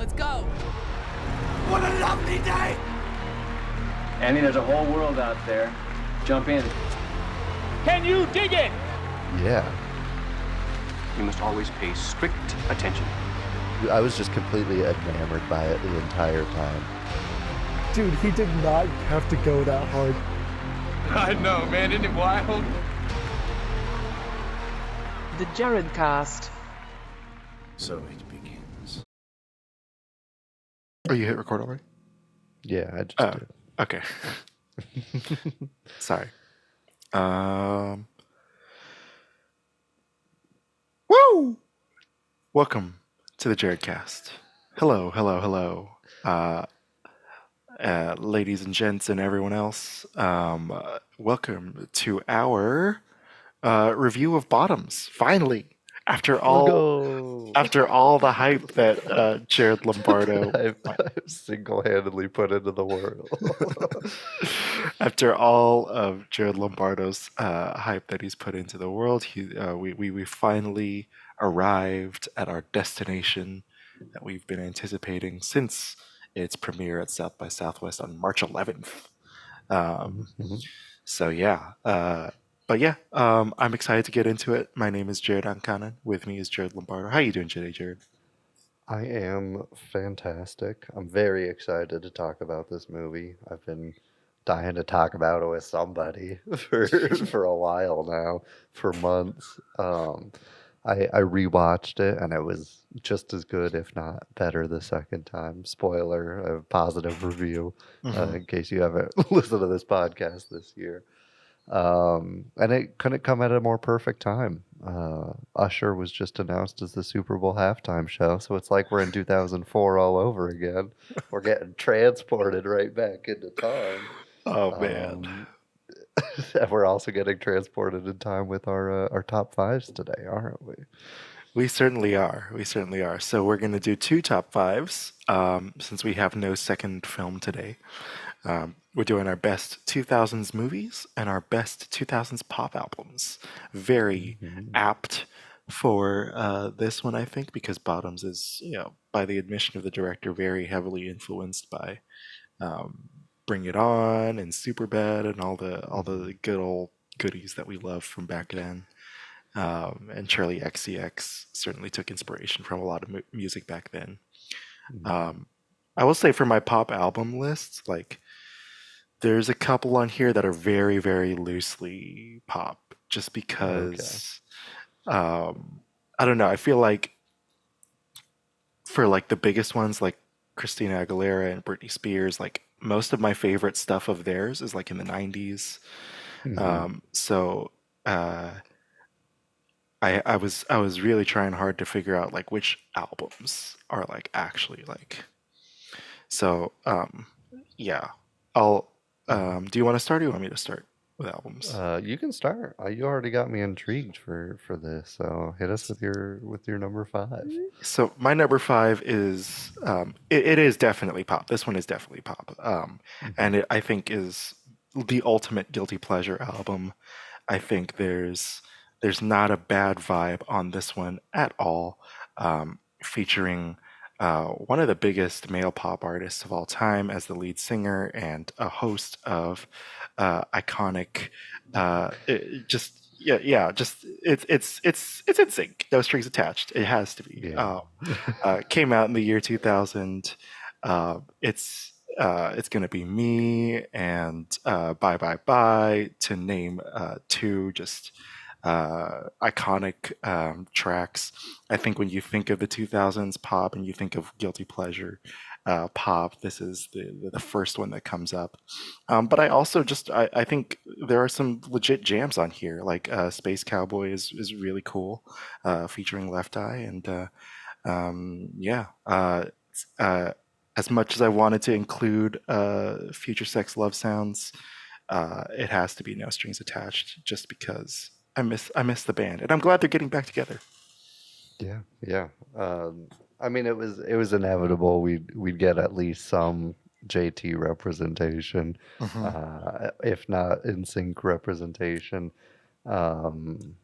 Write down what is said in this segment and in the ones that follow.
Let's go. What a lovely day! Andy, there's a whole world out there. Jump in. Can you dig it? Yeah. You must always pay strict attention. I was just completely enamored by it the entire time. Dude, he did not have to go that hard. I know, man. Isn't it wild? The Jared Cast. So it begins. Oh, you hit record already? Yeah, I just did. Okay. Sorry. Woo! Welcome to the Jared Cast. Hello. Ladies and gents and everyone else. Welcome to our review of Bottoms. Finally, after all the hype that Jared Lombardo I've single-handedly put into the world. After all of Jared Lombardo's hype that he's put into the world, we finally arrived at our destination that we've been anticipating since its premiere at South by Southwest on March 11th. So yeah, I'm excited to get into it. My name is Jared Ankanen. With me is Jared Lombardo. How you doing today, Jared? I am fantastic. I'm very excited to talk about this movie. I've been dying to talk about it with somebody for a while now, for months. I rewatched it and it was just as good, if not better, the second time. Spoiler, a positive review, in case you haven't listened to this podcast this year. And it couldn't come at a more perfect time. Usher was just announced as the Super Bowl halftime show, so it's like we're in 2004 all over again. We're getting transported right back into time. Oh man. And we're also getting transported in time with our top fives today, aren't we? We certainly are. So we're going to do two top fives since we have no second film today. We're doing our best 2000s movies and our best 2000s pop albums. Very apt for this one, I think, because Bottoms is, by the admission of the director, very heavily influenced by Bring It On and Superbad and all the good old goodies that we love from back then. And Charlie XCX certainly took inspiration from a lot of music back then. I will say for my pop album list, there's a couple on here that are very, very loosely pop, just because I don't know. I feel like for the biggest ones like Christina Aguilera and Britney Spears, most of my favorite stuff of theirs is in the 90s. So I was really trying hard to figure out which albums are actually so yeah. I'll do you want to start or do you want me to start with albums? You can start. You already got me intrigued for this, so hit us with your number 5. So my number 5 is it is definitely pop. This one is definitely pop, and it I think is the ultimate guilty pleasure album. I think there's not a bad vibe on this one at all, featuring one of the biggest male pop artists of all time as the lead singer and a host of iconic, it's in sync, no strings attached. It has to be. Yeah. Came out in the year 2000. It's gonna be me and Bye Bye Bye, to name two just iconic tracks. I think when you think of the 2000s pop and you think of guilty pleasure pop, this is the first one that comes up. But I also I think there are some legit jams on here, like Space Cowboy is really cool, featuring Left Eye, and as much as I wanted to include Future Sex Love Sounds, it has to be No Strings Attached, just because I miss the band, and I'm glad they're getting back together. Yeah. I mean, it was inevitable. We'd get at least some JT representation, if not in sync representation, and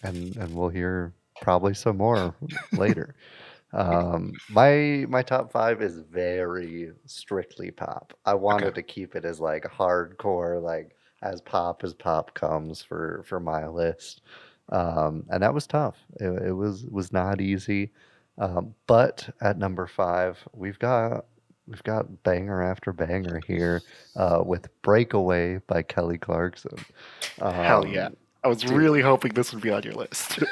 we'll hear probably some more later. My top five is very strictly pop. I wanted to keep it as like hardcore, like as pop comes for my list, and that was tough. It was not easy, but at number five, we've got banger after banger here, with "Breakaway" by Kelly Clarkson. Hell yeah. I was really hoping this would be on your list.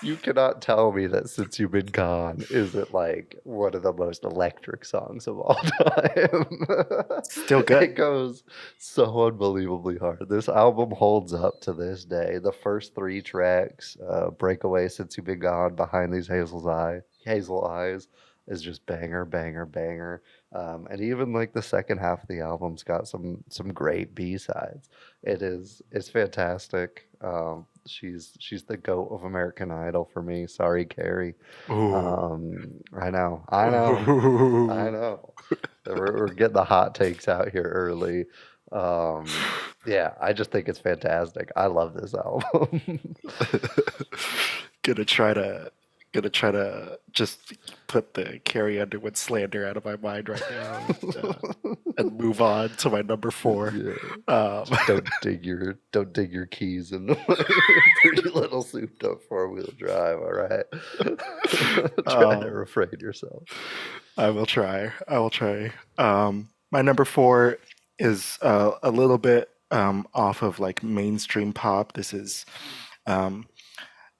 You cannot tell me that "Since You've Been Gone" isn't like one of the most electric songs of all time. Still good. It goes so unbelievably hard. This album holds up to this day. The first three tracks, "Breakaway," "Since You've Been Gone," "Behind These Hazel Eyes," is just banger, banger, banger. And even like the second half of the album's got some great B sides. It's fantastic. She's the GOAT of American Idol for me. Sorry, Carrie. I know. We're getting the hot takes out here early. Yeah, I just think it's fantastic. I love this album. Gonna try to just put the Carrie Underwood slander out of my mind right now, and move on to my number four. Yeah. Don't dig your keys into my pretty little souped up 4-wheel drive. All right, try to refrain yourself. I will try. My number four is a little bit off of like mainstream pop. This is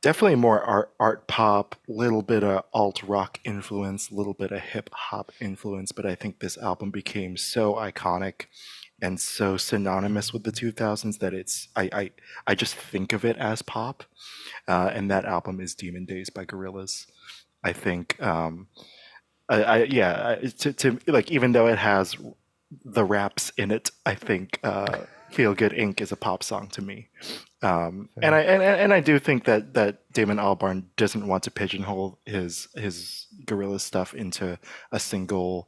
definitely more art pop, little bit of alt rock influence, little bit of hip hop influence, but I think this album became so iconic and so synonymous with the 2000s that I just think of it as pop. And that album is Demon Days by Gorillaz. I think to like, even though it has the raps in it, I think Feel Good Inc. is a pop song to me. And I do think that Damon Albarn doesn't want to pigeonhole his Gorillaz stuff into a single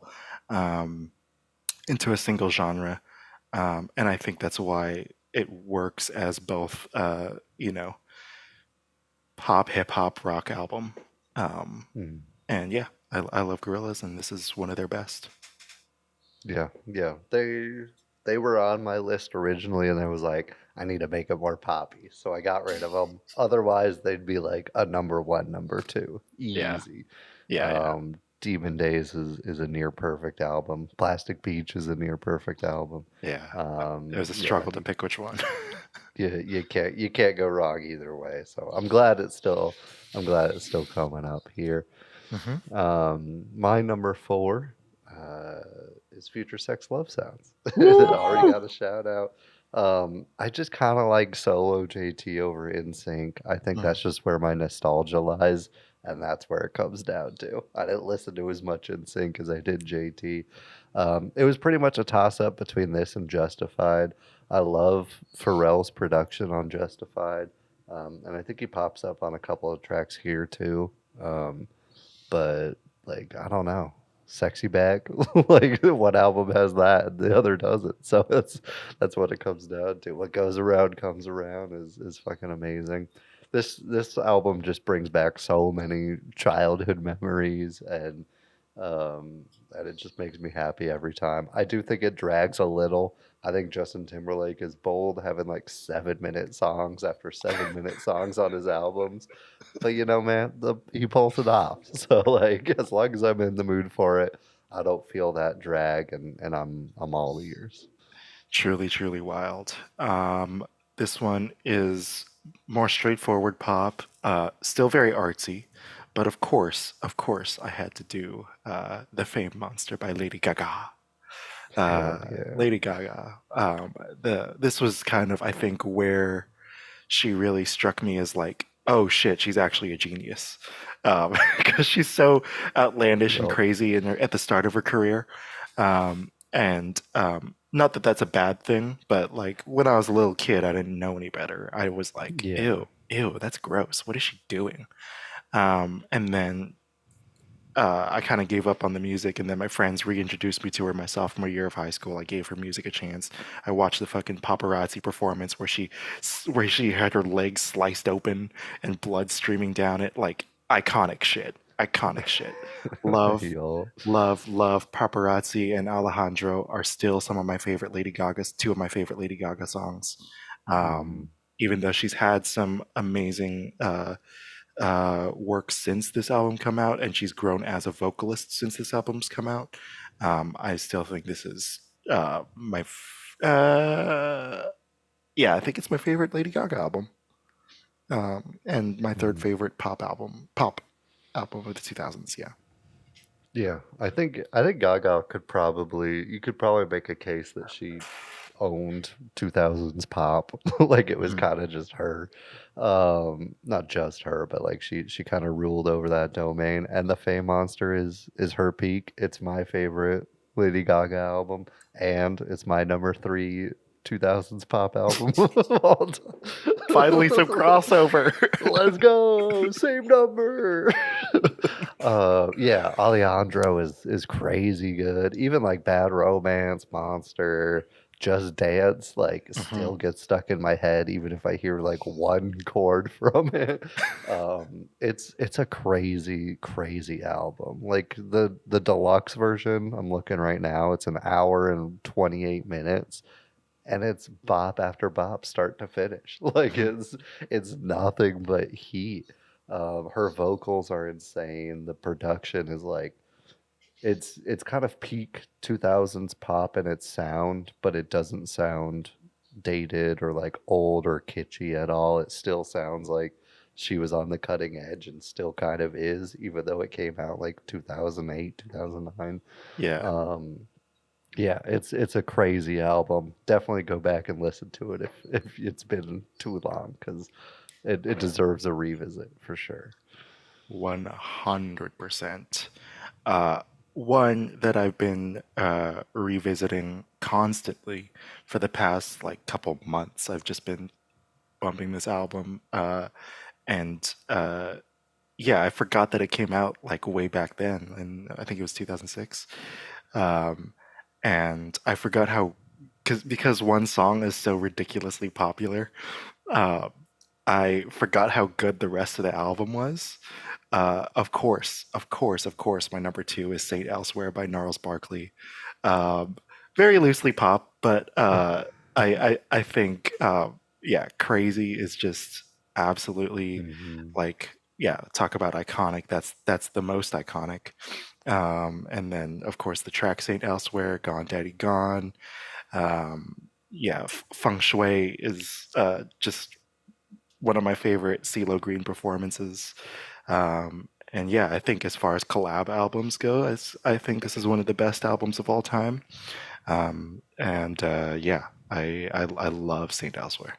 genre, and I think that's why it works as both pop, hip hop, rock album. And yeah, I love Gorillaz, and this is one of their best. Yeah. They were on my list originally, and I was like, I need to make it more poppy, so I got rid of them. Otherwise, they'd be like a number one, number two, easy. Yeah. Demon Days is a near perfect album. Plastic Beach is a near perfect album. Yeah. It was a struggle to pick which one. You can't go wrong either way. So I'm glad it's still coming up here. My number four is Future Sex Love Sounds. It already got a shout out. I just kind of like solo JT over NSYNC. I think that's just where my nostalgia lies, and that's where it comes down to. I didn't listen to as much NSYNC as I did JT. It was pretty much a toss-up between this and Justified. I love Pharrell's production on Justified, and I think he pops up on a couple of tracks here too. But like, I don't know. Sexy Back, like one album has that and the other doesn't, so that's what it comes down to. What goes around comes around is fucking amazing. This album just brings back so many childhood memories, and it just makes me happy every time. I do think it drags a little. I think Justin Timberlake is bold, having like 7-minute songs after 7-minute songs on his albums. But man, he pulls it off. So like, as long as I'm in the mood for it, I don't feel that drag, and I'm all ears. Truly, truly wild. This one is more straightforward pop, still very artsy, but of course, I had to do "The Fame Monster" by Lady Gaga. Lady Gaga. This was kind of, I think, where she really struck me as like, oh shit, she's actually a genius, because she's so outlandish and crazy at the start of her career, and not that that's a bad thing, but like when I was a little kid, I didn't know any better. I was like, ew, that's gross. What is she doing? And then I kind of gave up on the music, and then my friends reintroduced me to her my sophomore year of high school. I gave her music a chance. I watched the fucking paparazzi performance where she had her legs sliced open and blood streaming down it, like iconic shit. iconic shit. Love, Yo. love. Paparazzi and Alejandro are still some of my favorite two of my favorite Lady Gaga songs. Even though she's had some amazing work since this album come out, and she's grown as a vocalist since this album's come out, I still think this is I think it's my favorite Lady Gaga album, and my third favorite pop album of the 2000s. Yeah, I think Gaga you could probably make a case that she owned 2000s pop. Like it was kind of just her, not just her, but like she kind of ruled over that domain. And the Fame Monster is her peak. It's my favorite Lady Gaga album, and it's my number 3 2000s pop album of all time. Finally, some crossover. Let's go, same number. Yeah, Alejandro is crazy good. Even like Bad Romance, Monster, Just Dance, like still gets stuck in my head, even if I hear like one chord from it. It's a crazy album. Like the deluxe version, I'm looking right now. It's an hour and 28 minutes. And it's bop after bop, start to finish. Like it's nothing but heat. Her vocals are insane. The production is like it's kind of peak 2000s pop in its sound, but it doesn't sound dated or like old or kitschy at all. It still sounds like she was on the cutting edge and still kind of is, even though it came out like 2008, 2009. Yeah. Yeah, it's a crazy album. Definitely go back and listen to it if it's been too long, because it deserves a revisit for sure. 100%. One that I've been revisiting constantly for the past like couple months. I've just been bumping this album, and I forgot that it came out like way back then, and I think it was 2006. And I forgot how, because one song is so ridiculously popular, I forgot how good the rest of the album was. Of course, my number 2 is Saint Elsewhere by Gnarls Barkley. Very loosely pop, but I think Crazy is just absolutely talk about iconic. That's the most iconic. And then of course the track Saint Elsewhere, Gone Daddy Gone. Feng Shui is just one of my favorite CeeLo Green performances. And I think as far as collab albums go, I think this is one of the best albums of all time. I love Saint Elsewhere.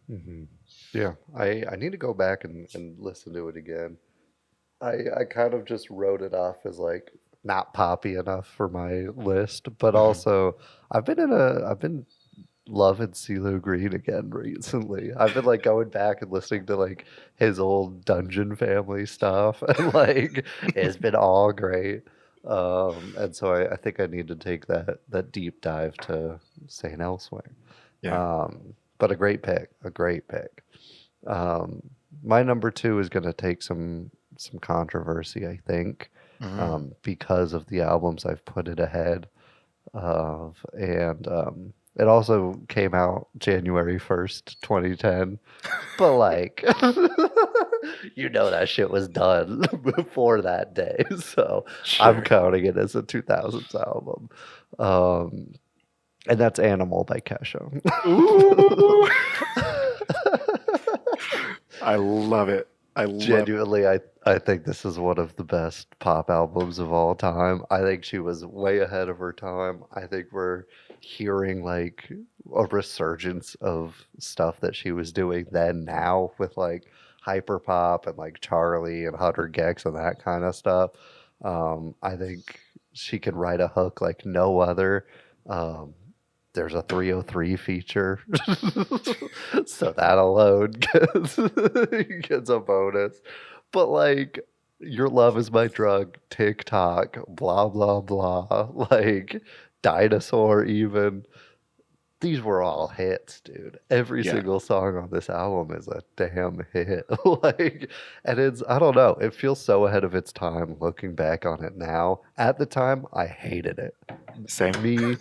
Mm-hmm. Yeah, I need to go back and listen to it again. I kind of just wrote it off as like not poppy enough for my list, but also I've been loving CeeLo Green again recently. I've been like going back and listening to like his old Dungeon Family stuff, and like it's been all great. And so I think I need to take that deep dive to Saint Elsewhere. Yeah. But a great pick. My number 2 is going to take some controversy, I think, because of the albums I've put it ahead of, and it also came out January 1st, 2010. But like, that shit was done before that day, so sure. I'm counting it as a 2000s album. And that's Animal by Kesha. Ooh. I love it. Genuinely, I think this is one of the best pop albums of all time. I think she was way ahead of her time. I think we're hearing like a resurgence of stuff that she was doing then now with like hyperpop and like Charlie and 100 Gex and that kind of stuff. I think she can write a hook like no other. There's a 303 feature, so that alone gets a bonus. But like, Your Love Is My Drug, TikTok, blah blah blah, like Dinosaur, even these were all hits, dude. Every Yeah. single song on this album is a damn hit. Like, and it's, I don't know, it feels so ahead of its time looking back on it now. At the time, I hated it. Same. Me,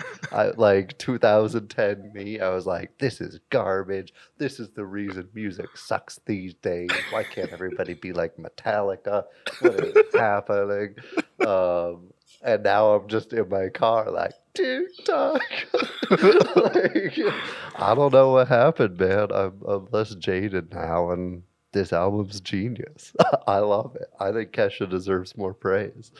like 2010 me, I was like, this is garbage. This is the reason music sucks these days. Why can't everybody be like Metallica? What is happening? And now I'm just in my car like, TikTok. Like, I don't know what happened, man. I'm less jaded now, and this album's genius. I love it. I think Kesha deserves more praise.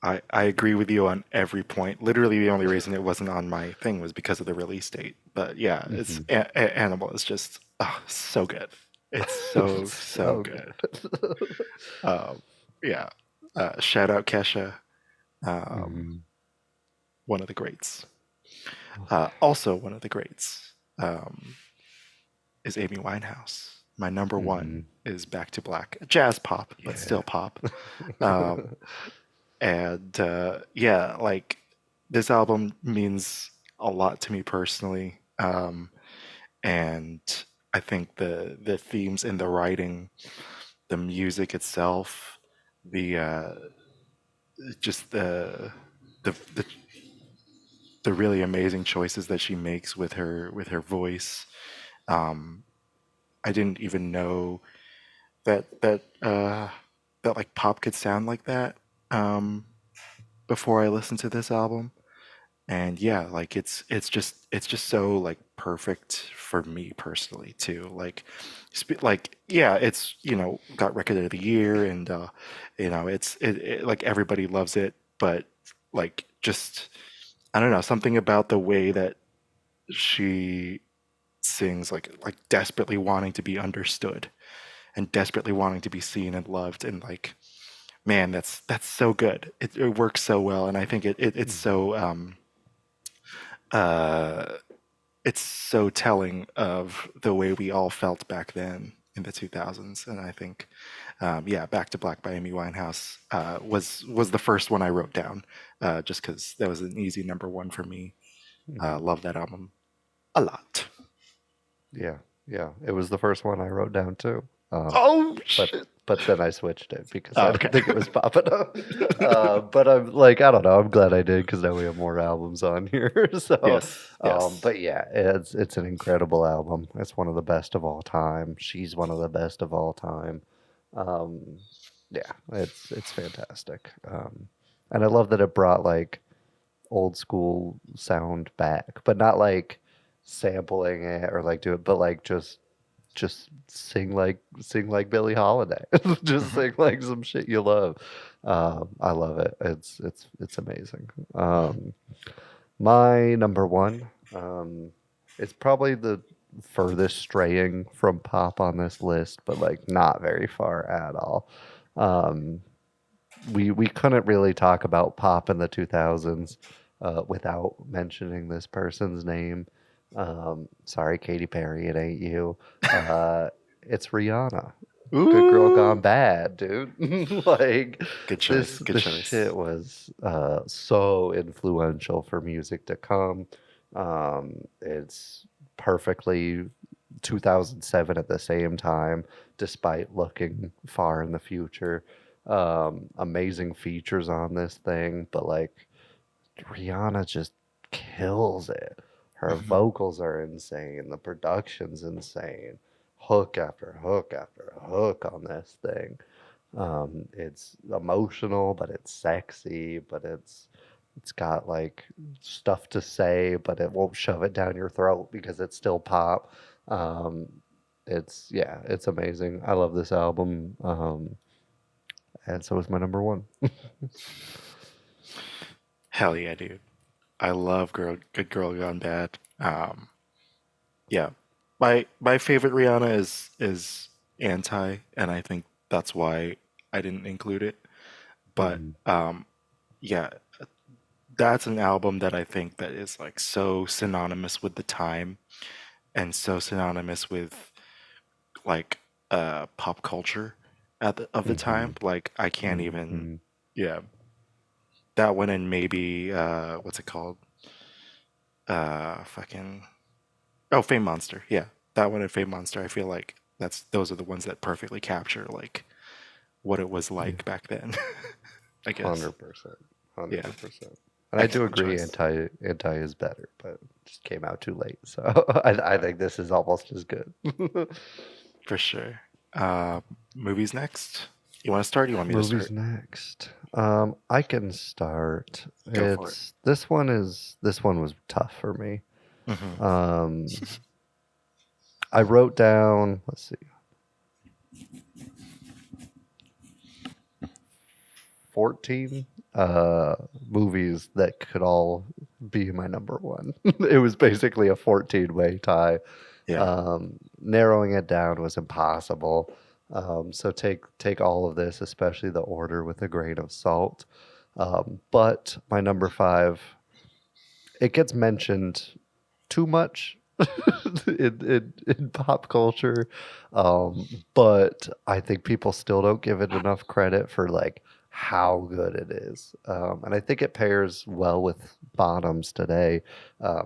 I agree with you on every point. Literally, the only reason it wasn't on my thing was because of the release date. But yeah, it's Animal is just so good. It's so good. Yeah. Shout out Kesha. One of the greats. Also, one of the greats is Amy Winehouse. My number one is Back to Black. Jazz pop, but still pop. And yeah, like this album means a lot to me personally. And I think the themes in the writing, the music itself, just the really amazing choices that she makes with her voice. I didn't even know that like pop could sound like that before I listened to this album. And yeah, like it's just so like perfect for me personally too. Like yeah, it's, you know, got record of the year, and you know, it like everybody loves it, but like just, I don't know, something about the way that she sings, like desperately wanting to be understood and desperately wanting to be seen and loved, and like, man, that's so good. It works so well, and I think it's so telling of the way we all felt back then in the 2000s. And I think, yeah, Back to Black by Amy Winehouse was the first one I wrote down, just because that was an easy number one for me. Love that album a lot. Yeah, it was the first one I wrote down too. Shit. But then I switched it because I didn't think it was popping up. But I'm like, I don't know. I'm glad I did, because now we have more albums on here. So, Yes. but yeah, it's an incredible album. It's one of the best of all time. She's one of the best of all time. Yeah, it's fantastic. And I love that it brought like old school sound back, but not like sampling it or like do it, but like just sing like Billie Holiday. Just sing like some shit you love. I love it. It's amazing. My number one, it's probably the furthest straying from pop on this list, but like not very far at all. We couldn't really talk about pop in the 2000s without mentioning this person's name. Sorry, Katy Perry, it ain't you. It's Rihanna. Ooh. Good Girl Gone Bad, dude. Like, Good choice. Good this choice. shit was so influential for music to come. It's perfectly 2007 at the same time, despite looking far in the future. Amazing features on this thing, but like Rihanna just kills it. Her vocals are insane. The production's insane. Hook after hook after hook on this thing. It's emotional, but it's sexy, but it's got like stuff to say, but it won't shove it down your throat because it's still pop. It's amazing. I love this album. And so is my number one. Hell yeah, dude. I love Good Girl Gone Bad. Yeah, my favorite Rihanna is Anti, and I think that's why I didn't include it. But yeah, that's an album that I think that is like so synonymous with the time, and so synonymous with like pop culture of the time. Like I can't even, yeah. That one, and maybe what's it called? fucking Fame Monster. Yeah, that one and Fame Monster. I feel like those are the ones that perfectly capture like what it was like back then. I guess 100%. Yeah. 100%. And I do Excellent agree, choice. anti is better, but it just came out too late. So I think this is almost as good. For sure. Movies next. You want to start? Or you want me to Movies start? next. I can start. Go for it. This one was tough for me. Mhm. I wrote down. Let's see. 14 movies that could all be my number one. It was basically a 14-way tie. Yeah. Narrowing it down was impossible. So take all of this, especially the order, with a grain of salt. But my number 5, it gets mentioned too much in pop culture, but I think people still don't give it enough credit for like how good it is, and I think it pairs well with Bottoms today,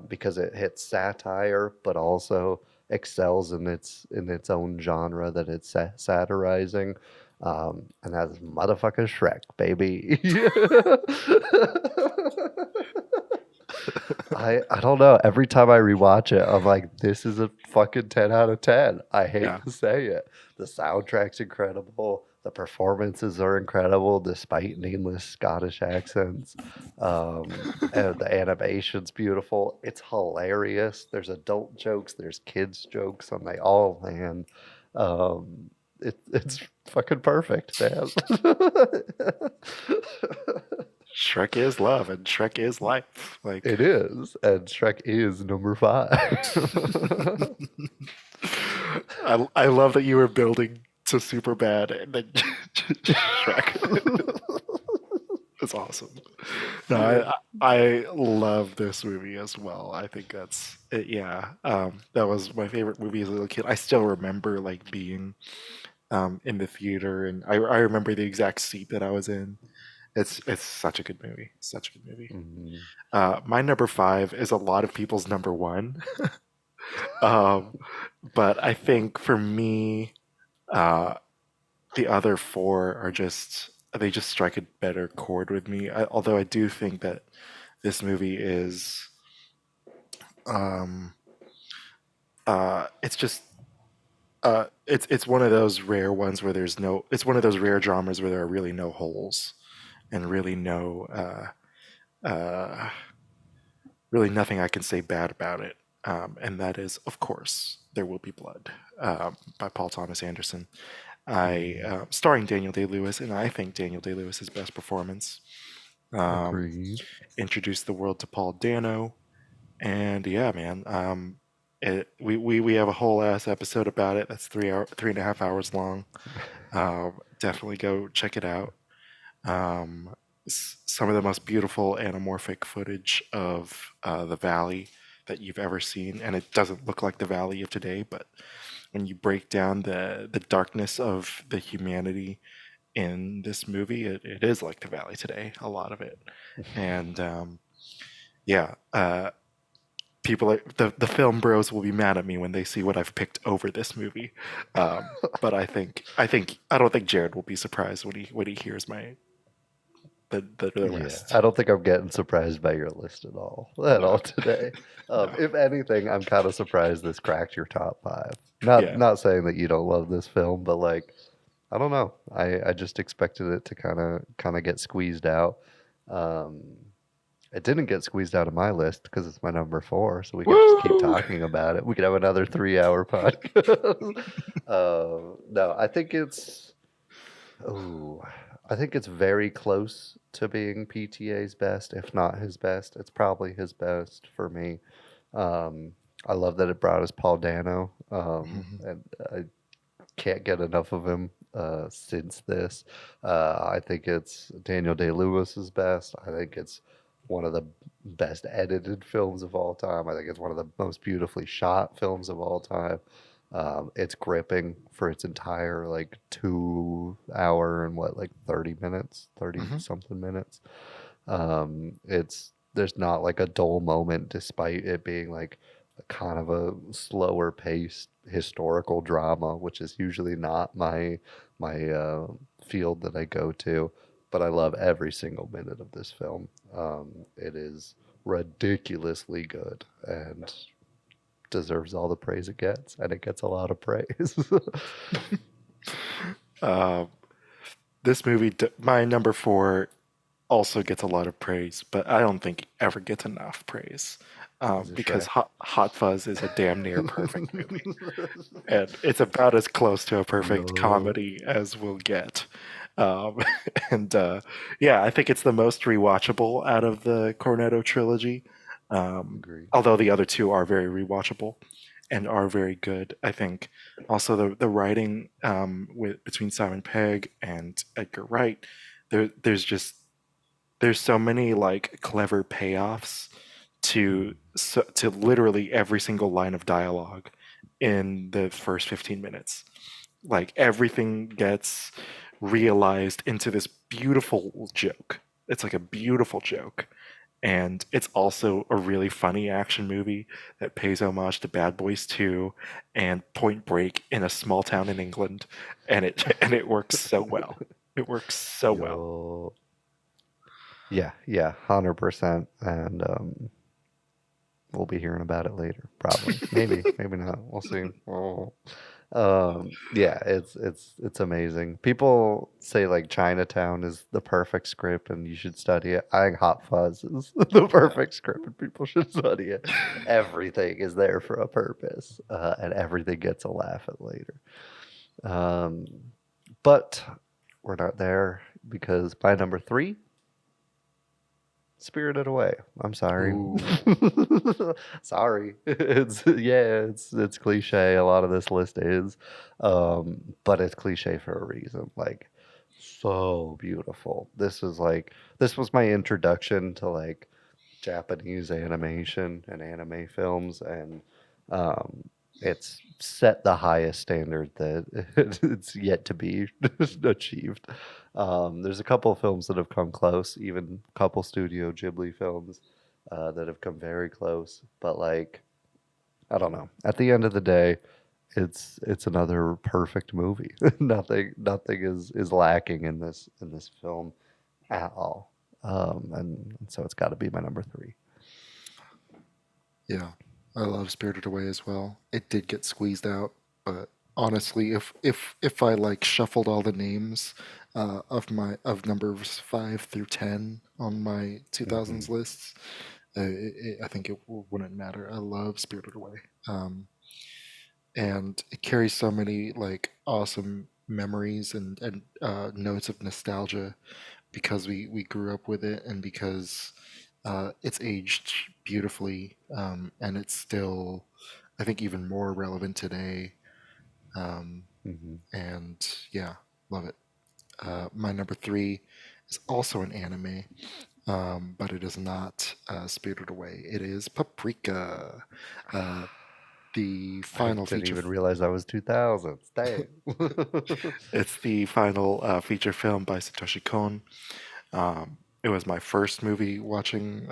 because it hits satire but also excels in its own genre that it's satirizing, and that's motherfucking Shrek, baby. I don't know. Every time I rewatch it, I'm like, this is a fucking 10 out of 10. I hate Yeah. to say it. The soundtrack's incredible. The performances are incredible despite needless Scottish accents. And the animation's beautiful. It's hilarious. There's adult jokes, there's kids jokes, and they all land. It's fucking perfect, man. Shrek is love and Shrek is life. Like It is, and Shrek is number 5. I love that you were building to super bad and then Shrek. That's awesome. No, I love this movie as well. I think that's it. Yeah, that was my favorite movie as a little kid. I still remember like being in the theater, and I remember the exact seat that I was in. It's such a good movie. Such a good movie. My number 5 is a lot of people's number 1. But I think for me, the other 4 are they just strike a better chord with me. Although I do think that this movie is, it's just, it's one of those rare ones where it's one of those rare dramas where there are really no holes and really really nothing I can say bad about it. And that is, of course, There Will Be Blood, by Paul Thomas Anderson. Starring Daniel Day-Lewis, and I think Daniel Day-Lewis's best performance. Agreed. Introduced the world to Paul Dano, and yeah, man, we have a whole ass episode about it. That's 3.5 hours long. Definitely go check it out. Some of the most beautiful anamorphic footage of the valley that you've ever seen, and it doesn't look like the valley of today, but when you break down the darkness of the humanity in this movie, it is like the valley today, a lot of it. And people the film bros will be mad at me when they see what I've picked over this movie, but I don't think Jared will be surprised when he hears the rest. I don't think I'm getting surprised by your list at all today. If anything, I'm kind of surprised this cracked your top 5. Not saying that you don't love this film, but like, I don't know. I just expected it to kind of get squeezed out. It didn't get squeezed out of my list because it's my number 4, so we can just keep talking about it. We could have another 3-hour podcast. No, I think it's very close to being PTA's best, if not his best. It's probably his best for me. I love that it brought us Paul Dano, and I can't get enough of him since this. I think it's Daniel Day-Lewis's best. I think it's one of the best edited films of all time. I think it's one of the most beautifully shot films of all time. It's gripping for its entire 2 hour and 30 minutes, 30 something minutes. It's there's not like a dull moment despite it being like kind of a slower paced historical drama, which is usually not my field that I go to. But I love every single minute of this film. It is ridiculously good and deserves all the praise it gets, and it gets a lot of praise. This movie, my number 4, also gets a lot of praise, but I don't think it ever gets enough praise. Because Hot Fuzz is a damn near perfect movie. And it's about as close to a perfect comedy as we'll get. Um, and yeah, I think it's the most rewatchable out of the Cornetto trilogy. Although the other 2 are very rewatchable and are very good. I think also the writing between Simon Pegg and Edgar Wright, there's so many like clever payoffs to literally every single line of dialogue in the first 15 minutes. Like everything gets realized into this beautiful joke. It's like a beautiful joke. And it's also a really funny action movie that pays homage to Bad Boys 2 and Point Break in a small town in England. And it works so well. It works so well. Yeah, 100%. And we'll be hearing about it later, probably. Maybe not. We'll see. Yeah, it's amazing. People say like Chinatown is the perfect script and you should study it. I think Hot Fuzz is the perfect script and people should study it. Everything is there for a purpose, and everything gets a laugh at later. But we're not there because by number 3, Spirited Away. I'm sorry. Sorry. It's cliche. A lot of this list is, but it's cliche for a reason. Like, so beautiful. This was my introduction to like Japanese animation and anime films, and it's set the highest standard that it's yet to be achieved. There's a couple of films that have come close, even a couple Studio Ghibli films that have come very close. But like, I don't know. At the end of the day, it's another perfect movie. nothing is lacking in this film at all. And so it's got to be my number 3. Yeah, I love Spirited Away as well. It did get squeezed out, but honestly, if I like shuffled all the names of numbers 5 through 10 on my 2000s lists, I think it wouldn't matter. I love Spirited Away, and it carries so many like awesome memories and notes of nostalgia because we grew up with it and because it's aged beautifully, and it's still, I think, even more relevant today. And yeah, love it. My number 3 is also an anime, but it is not Spirited Away. It is Paprika, the final I didn't feature. even realize that was 2000s. Dang. It's the final feature film by Satoshi Kon. It was my first movie watching.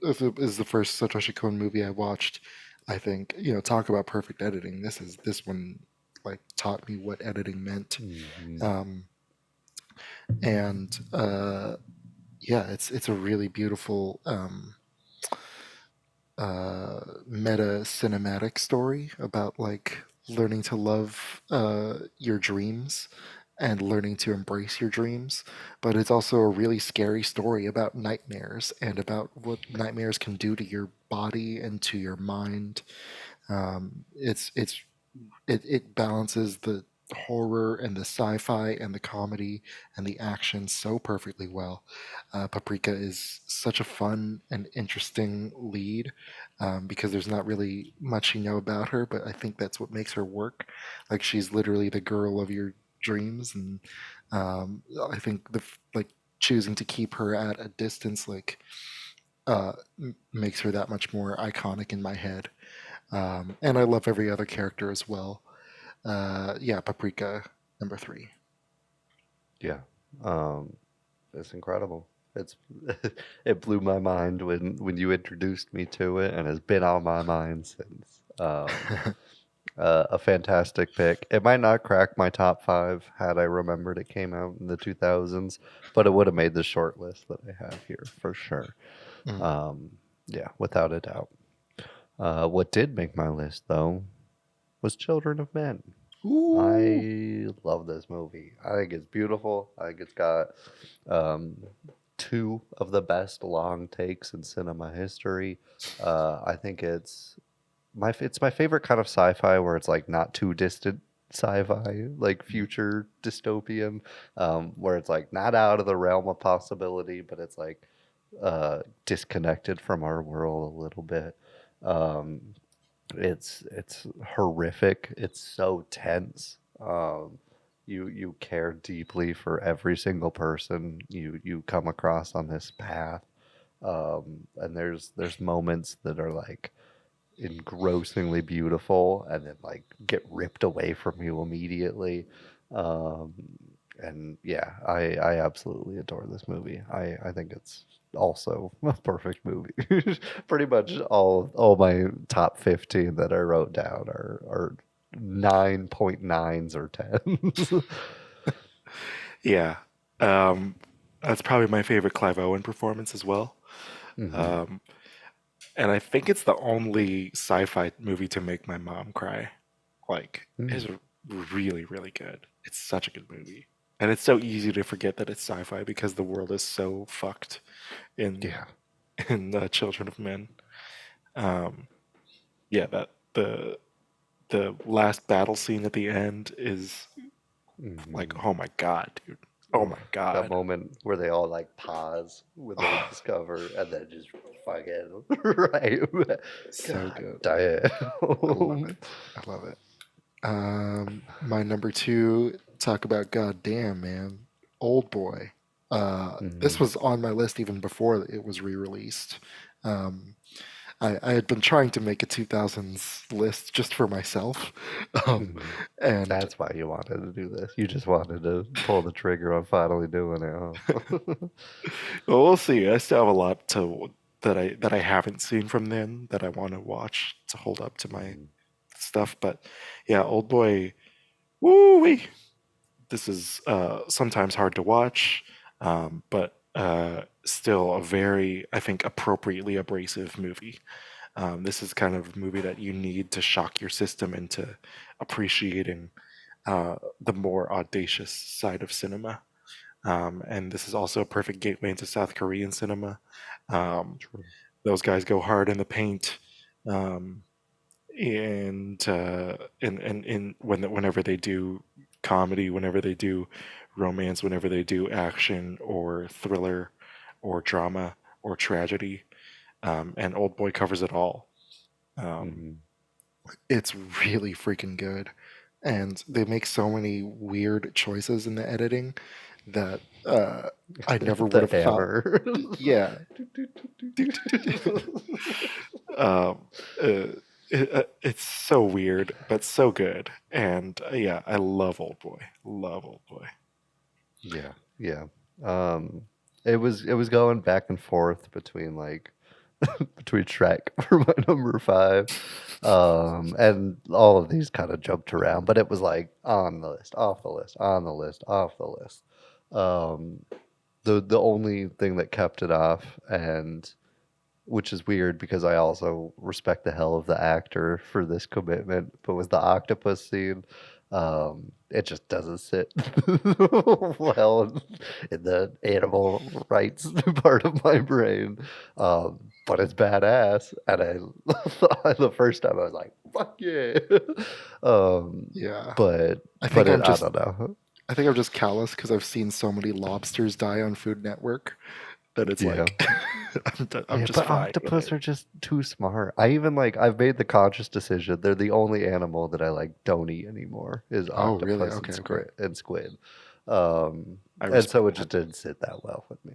It is the first Satoshi Kon movie I watched. I think, talk about perfect editing. This one like taught me what editing meant. And yeah, it's a really beautiful meta cinematic story about like learning to love your dreams and learning to embrace your dreams. But it's also a really scary story about nightmares and about what nightmares can do to your body and to your mind. It balances the horror and the sci-fi and the comedy and the action so perfectly well. Paprika is such a fun and interesting lead, because there's not really much you know about her, but I think that's what makes her work. Like, she's literally the girl of your dreams, and I think like choosing to keep her at a distance makes her that much more iconic in my head. And I love every other character as well. Yeah, Paprika, number 3. Yeah. It's incredible. it's it blew my mind when you introduced me to it, and has been on my mind since. A fantastic pick. It might not crack my top 5 had I remembered it came out in the 2000s, but it would have made the short list that I have here for sure. Yeah, without a doubt. What did make my list, though, was Children of Men. Ooh. I love this movie. I think it's beautiful. I think it's got 2 of the best long takes in cinema history. I think it's my favorite kind of sci-fi where it's like not too distant sci-fi, like future dystopian, where it's like not out of the realm of possibility, but it's like disconnected from our world a little bit. It's horrific. It's so tense. You care deeply for every single person you come across on this path. And there's moments that are like engrossingly beautiful and then like get ripped away from you immediately. And yeah, I absolutely adore this movie. I think it's also a perfect movie. Pretty much all my top 15 that I wrote down are 9.9s or 10s. Yeah. That's probably my favorite Clive Owen performance as well. Mm-hmm. And I think it's the only sci-fi movie to make my mom cry. Like, it's really, really good. It's such a good movie. And it's so easy to forget that it's sci-fi because the world is so fucked in Children of Men. Yeah, that the last battle scene at the end is like, oh my god, dude. Oh my god. That moment where they all like pause when they discover and then just fucking right. So good. I love it. My number 2, talk about goddamn, man. Old Boy. This was on my list even before it was re-released. I had been trying to make a 2000s list just for myself. And that's why you wanted to do this. You just wanted to pull the trigger on finally doing it, huh? Well, we'll see. I still have a lot that I haven't seen from then that I want to watch to hold up to my stuff. But yeah, Old Boy, woo-wee. This is sometimes hard to watch, but still a very, I think, appropriately abrasive movie. This is kind of a movie that you need to shock your system into appreciating the more audacious side of cinema. And this is also a perfect gateway into South Korean cinema. Those guys go hard in the paint, whenever they do comedy, whenever they do romance, whenever they do action or thriller or drama or tragedy, and Old Boy covers it all. It's really freaking good, and they make so many weird choices in the editing that I never would have thought. Yeah. It's so weird, but so good, and yeah, I love Old Boy. Love Old Boy. Yeah. It was going back and forth between like between Shrek for my number 5, and all of these kind of jumped around, but it was like on the list, off the list, on the list, off the list. The only thing that kept it off, and which is weird because I also respect the hell of the actor for this commitment, but was the octopus scene. It just doesn't sit well in the animal rights part of my brain. But it's badass, and the first time I was like, "Fuck yeah!" Yeah, but I don't know. I think I'm just callous because I've seen so many lobsters die on Food Network that it's like I'm just fine. Octopus are just too smart. I've made the conscious decision. They're the only animal that I like don't eat anymore. Is octopus really? and squid. And so it just didn't sit that well with me.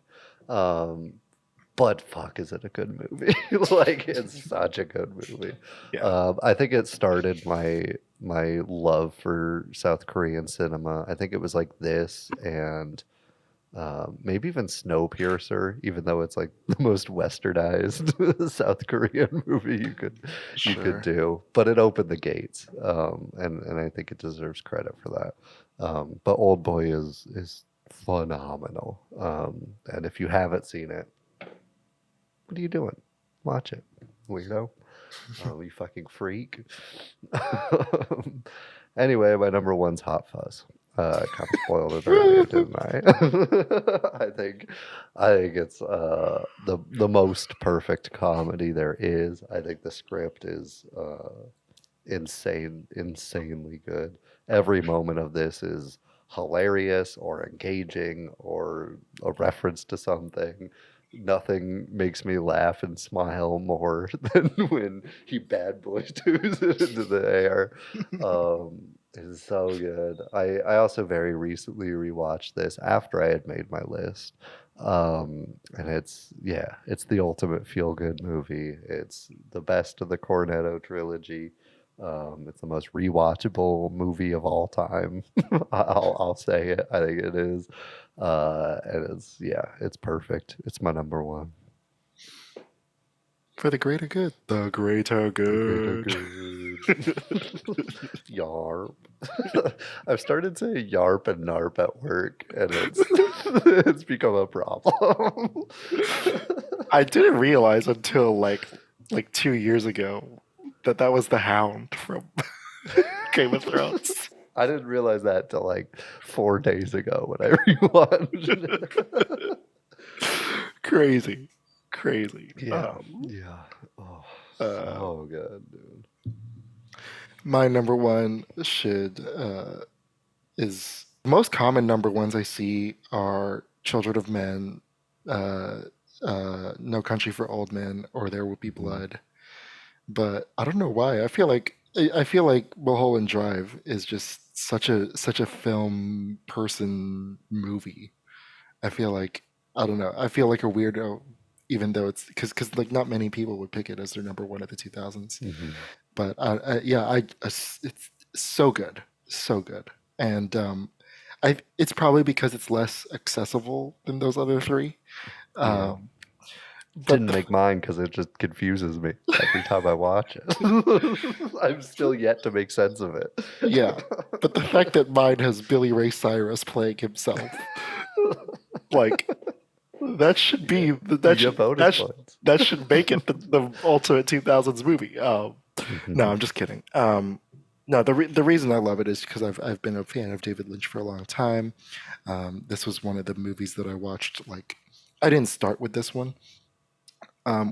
But fuck, is it a good movie? Like, it's such a good movie. Yeah. I think it started my love for South Korean cinema. I think it was like this and Maybe even Snowpiercer, even though it's like the most westernized South Korean movie you could do. But it opened the gates, and I think it deserves credit for that. But Old Boy is phenomenal. And if you haven't seen it, what are you doing? Watch it, weirdo. You fucking freak. Anyway, my number one's Hot Fuzz. Kind of spoiled it earlier, didn't I? I think it's the most perfect comedy there is. I think the script is insanely good. Every moment of this is hilarious or engaging or a reference to something. Nothing makes me laugh and smile more than when he bad boys it into the air. It's so good. I also very recently rewatched this after I had made my list. And it's the ultimate feel-good movie. It's the best of the Cornetto trilogy. It's the most rewatchable movie of all time. I'll say it. I think it is. And it's perfect. It's my number one. For the greater good. The greater good. Yarp. I've started saying yarp and narp at work, and it's become a problem. I didn't realize until like 2 years ago that was the Hound from Game of Thrones. I didn't realize that till like 4 days ago when I rewatched it. Crazy. Yeah. Oh, so good, dude. My number one is most common number ones I see are Children of Men, No Country for Old Men, or There Will Be Blood. But I don't know why. I feel like Mulholland Drive is just such a film person movie. I feel like I don't know. I feel like a weirdo, even though it's because like not many people would pick it as their number one of the 2000s. Mm-hmm. But it's so good, and it's probably because it's less accessible than those other three. Didn't make mine because it just confuses me every time I watch it. I'm still yet to make sense of it. Yeah, but the fact that mine has Billy Ray Cyrus playing himself, like that should be that should make it the ultimate 2000s movie. No, I'm just kidding. No, the reason I love it is because I've been a fan of David Lynch for a long time. This was one of the movies that I watched. Like, I didn't start with this one.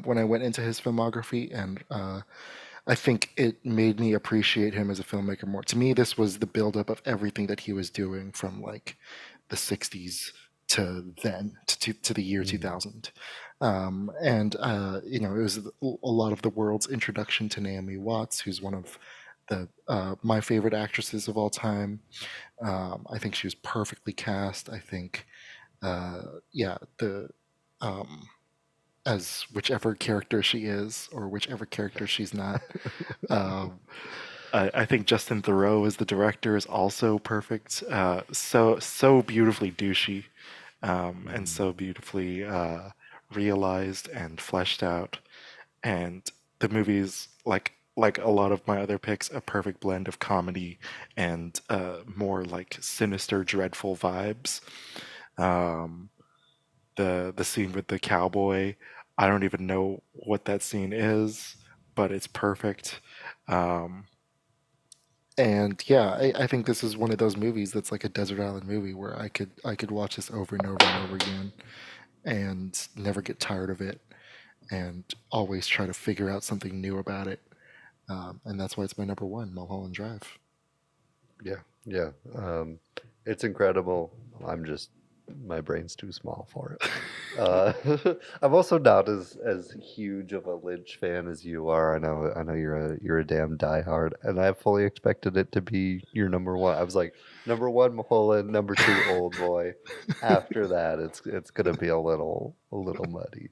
When I went into his filmography, and I think it made me appreciate him as a filmmaker more. To me, this was the buildup of everything that he was doing from like the 60s to then to the year 2000. And it was a lot of the world's introduction to Naomi Watts, who's one of the my favorite actresses of all time. I think she was perfectly cast. I think as whichever character she is or whichever character she's not. I think Justin Theroux as the director is also perfect. So beautifully douchey, and so beautifully realized and fleshed out. And the movie's like a lot of my other picks, a perfect blend of comedy and more like sinister, dreadful vibes. The scene with the cowboy, I don't even know what that scene is, but it's perfect. And yeah, I think this is one of those movies that's like a desert island movie where I could watch this over and over and over again and never get tired of it and always try to figure out something new about it. And that's why it's my number one, Mulholland Drive. Yeah. It's incredible. My brain's too small for it. I'm also not as huge of a Lynch fan as you are. I know you're a damn diehard, and I fully expected it to be your number one. I was like, number one Mulholland, number two Old Boy. After that, it's gonna be a little muddy.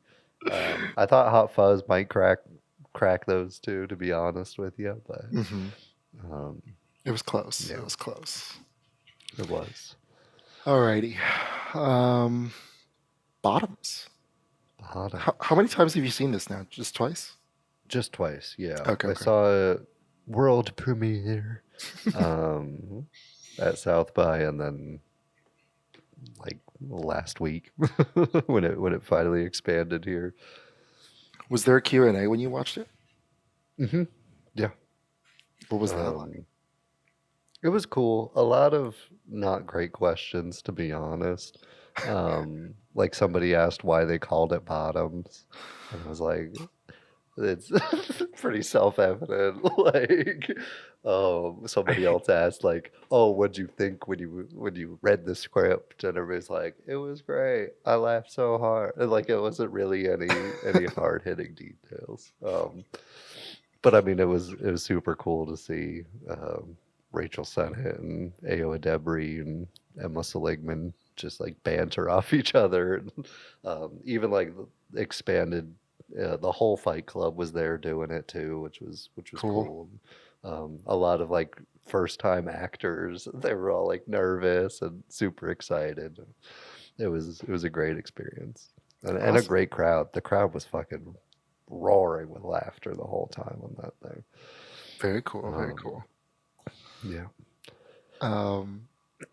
I thought Hot Fuzz might crack those two, to be honest with you, but it was close. Yeah. It was close. It was. Alrighty. Bottoms. Bottom. How many times have you seen this now? Just twice? Just twice, yeah. Okay, I okay. saw a world premiere at South by, and then like last week when it finally expanded here. Was there a Q&A when you watched it? Mm-hmm. Yeah. What was that like? It was cool. A lot of not great questions, to be honest. Like somebody asked why they called it Bottoms, and I was like, it's pretty self-evident. Like, somebody else asked, like, "Oh, what'd you think when you read the script?" And everybody's like, "It was great. I laughed so hard." And like, it wasn't really any hard-hitting details. But I mean, it was super cool to see Rachel Sennett and Ayo Edebiri and Emma Seligman just like banter off each other, and even like expanded. The whole Fight Club was there doing it too, which was cool. A lot of like first time actors, they were all like nervous and super excited. It was a great experience and a great crowd. The crowd was fucking roaring with laughter the whole time on that thing. Very cool, very cool. Yeah.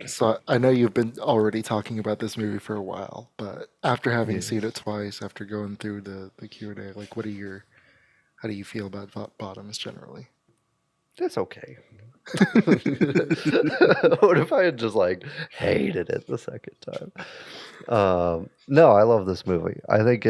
So I know you've been already talking about this movie for a while, but after having seen it twice, after going through the Q&A, like how do you feel about Bottoms generally? It's okay. What if I had just like hated it the second time? No, I love this movie. I think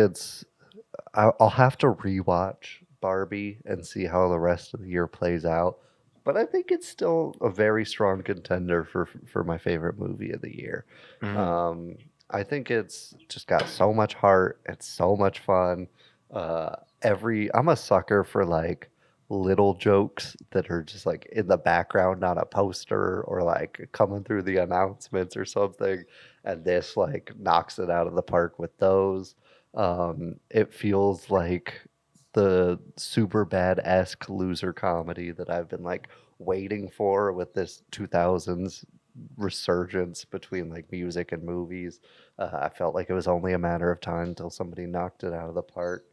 I'll have to rewatch Barbie and see how the rest of the year plays out. But I think it's still a very strong contender for my favorite movie of the year. I think it's just got so much heart. It's so much fun. I'm a sucker for like little jokes that are just like in the background on a poster or like coming through the announcements or something. And this like knocks it out of the park with those. It feels like the super bad-esque loser comedy that I've been like waiting for with this 2000s resurgence between like music and movies. I felt like it was only a matter of time until somebody knocked it out of the park.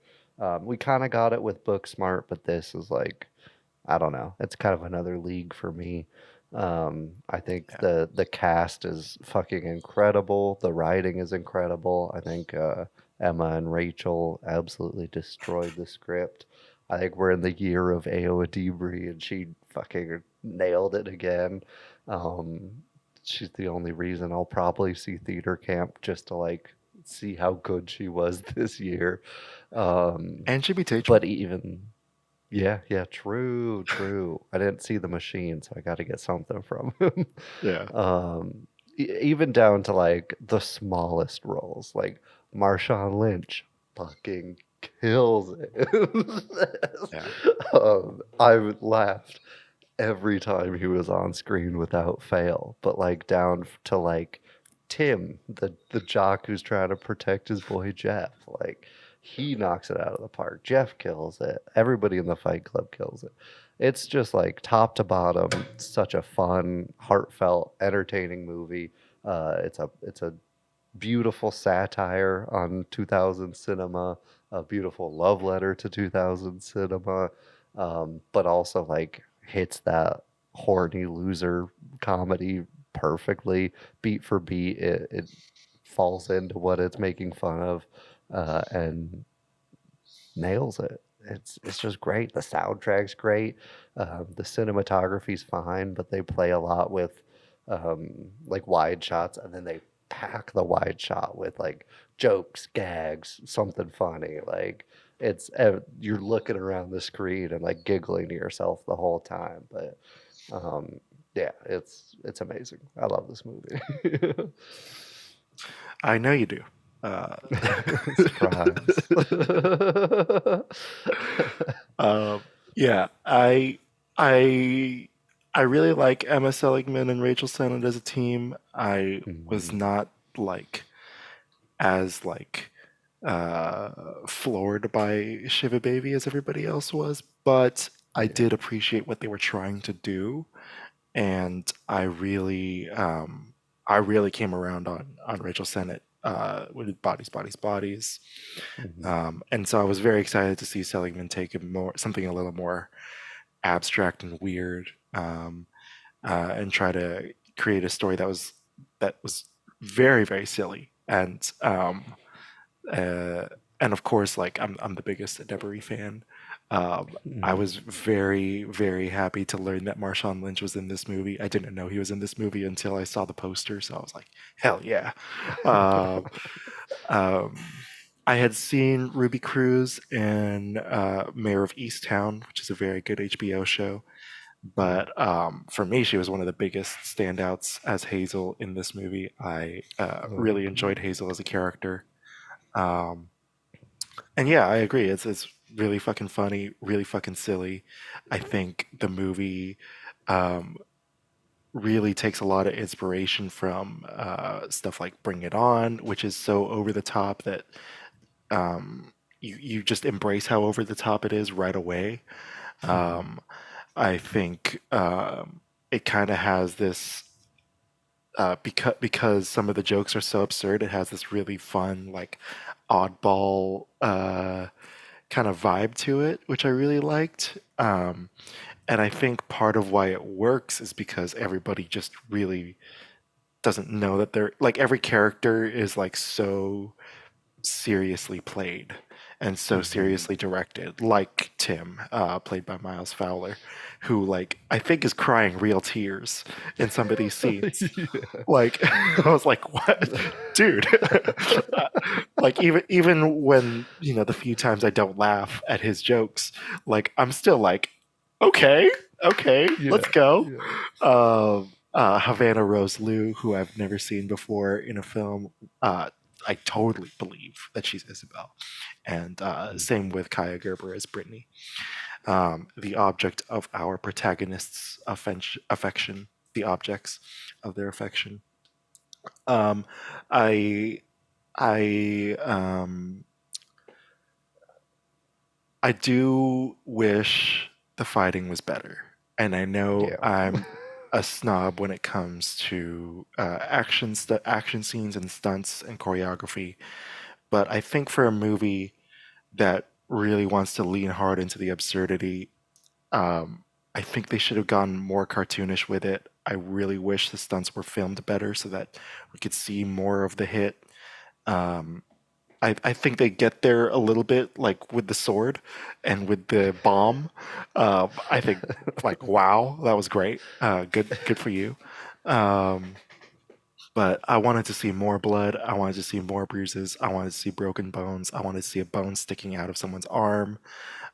We kind of got it with Booksmart, but this is like, I don't know. It's kind of another league for me. I think the cast is fucking incredible. The writing is incredible. I think Emma and Rachel absolutely destroyed the script. I think we're in the year of Ayo Edebiri, and she fucking nailed it again. She's the only reason I'll probably see Theater Camp, just to like see how good she was this year. And she'd be teaching. But even yeah, true. I didn't see The Machine, so I got to get something from him. Yeah. Even down to like the smallest roles, like Marshawn Lynch fucking kills it. I laughed every time he was on screen without fail. But like down to like Tim, the jock who's trying to protect his boy Jeff, like he knocks it out of the park. Jeff kills it. Everybody in the Fight Club kills it. It's just like top to bottom, such a fun, heartfelt, entertaining movie. It's a beautiful satire on 2000 cinema, a beautiful love letter to 2000 cinema, but also like hits that horny loser comedy perfectly, beat for beat. It falls into what it's making fun of, and nails it. It's just great. The soundtrack's great. The cinematography's fine, but they play a lot with like wide shots, and then they pack the wide shot with like jokes, gags, something funny. Like it's you're looking around the screen and like giggling to yourself the whole time. But yeah, it's amazing. I love this movie. I know you do. Surprise. Yeah, I really like Emma Seligman and Rachel Sennett as a team. I was not like as like floored by Shiva Baby as everybody else was, but I did appreciate what they were trying to do, and I really I really came around on Rachel Sennett with Bodies, Bodies, Bodies. And so I was very excited to see Seligman take something a little more abstract and weird, and try to create a story that was very, very silly. And of course, like I'm the biggest Debris fan. I was very, very happy to learn that Marshawn Lynch was in this movie. I didn't know he was in this movie until I saw the poster, so I was like, hell yeah. I had seen Ruby Cruz in Mayor of Easttown, which is a very good HBO show. But for me, she was one of the biggest standouts as Hazel in this movie. I really enjoyed Hazel as a character. And yeah, I agree. It's really fucking funny, really fucking silly. I think the movie really takes a lot of inspiration from stuff like Bring It On, which is so over the top that you just embrace how over the top it is right away. I think it kind of has this because some of the jokes are so absurd. It has this really fun, like oddball kind of vibe to it, which I really liked. And I think part of why it works is because everybody just really doesn't know that they're like every character is like so seriously played and so seriously directed, like Tim, played by Miles Fowler, who like I think is crying real tears in some of these scenes. Like I was like, what, dude? Like even when the few times I don't laugh at his jokes, like I'm still like, okay, let's go. Havana Rose Liu, who I've never seen before in a film. I totally believe that she's Isabel. And same with Kaya Gerber as Brittany. The object of our protagonists' affection, the objects of their affection. I do wish the fighting was better. And I know I'm a snob when it comes to action scenes and stunts and choreography, but I think for a movie that really wants to lean hard into the absurdity, I think they should have gone more cartoonish with it. I really wish the stunts were filmed better so that we could see more of the hit. I think they get there a little bit, like with the sword and with the bomb. I think, like, wow, that was great. Good for you. But I wanted to see more blood. I wanted to see more bruises. I wanted to see broken bones. I wanted to see a bone sticking out of someone's arm.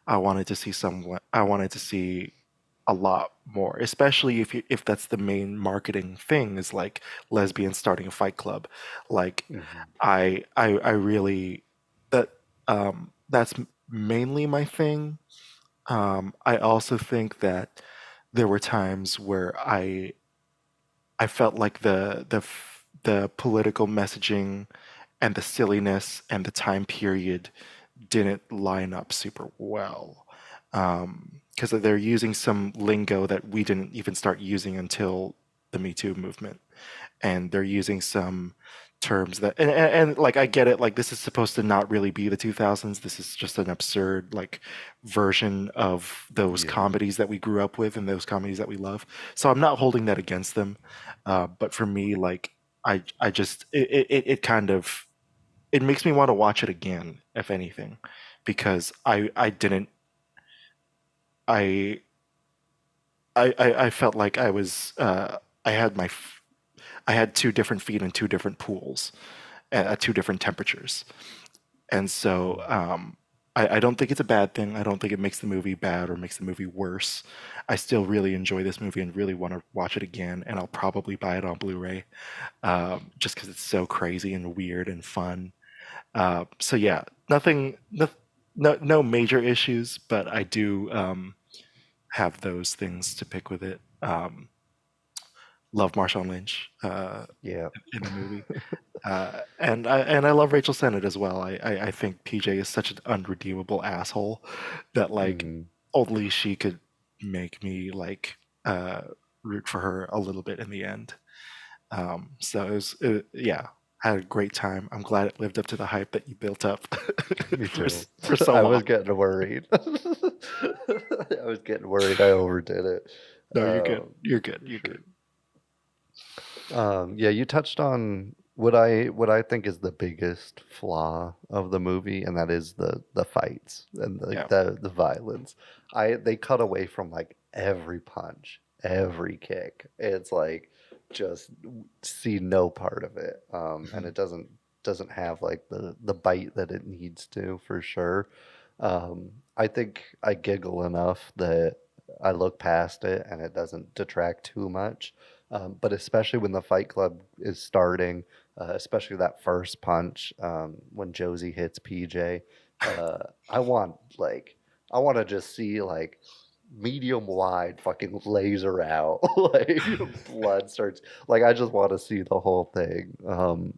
I wanted to see a lot more, especially if that's the main marketing thing, is like lesbians starting a fight club. Like I really that's mainly my thing. I also think that there were times where I felt like the political messaging and the silliness and the time period didn't line up super well. Because they're using some lingo that we didn't even start using until the Me Too movement. And they're using some terms that, and like, I get it, like, this is supposed to not really be the 2000s. This is just an absurd, like, version of those comedies that we grew up with and those comedies that we love. So I'm not holding that against them. But for me, like, I just, it kind of, it makes me want to watch it again, if anything, because I felt like I was I had two different feet in two different pools at two different temperatures, and so I don't think it's a bad thing. I don't think it makes the movie bad or makes the movie worse. I still really enjoy this movie and really want to watch it again, and I'll probably buy it on Blu-ray, just because it's so crazy and weird and fun. So yeah, no major issues, but I do have those things to pick with it. Love Marshawn Lynch in the movie, and I love Rachel Sennett as well. I think PJ is such an unredeemable asshole that like only she could make me like root for her a little bit in the end. So yeah, I had a great time. I'm glad it lived up to the hype that you built up Me too. for so I long. was getting worried. I was getting worried I overdid it. No, you're good. Um, You're good. for You're sure. good. Yeah, you touched on what I think is the biggest flaw of the movie, and that is the fights and Yeah. the violence. They cut away from like every punch, every kick. It's like just see no part of it, and it doesn't have like the bite that it needs to for sure. I think I giggle enough that I look past it and it doesn't detract too much. But especially when the Fight Club is starting, especially that first punch when Josie hits PJ, uh, I want like I want to just see like medium wide fucking laser out, like blood starts. Like I just want to see the whole thing.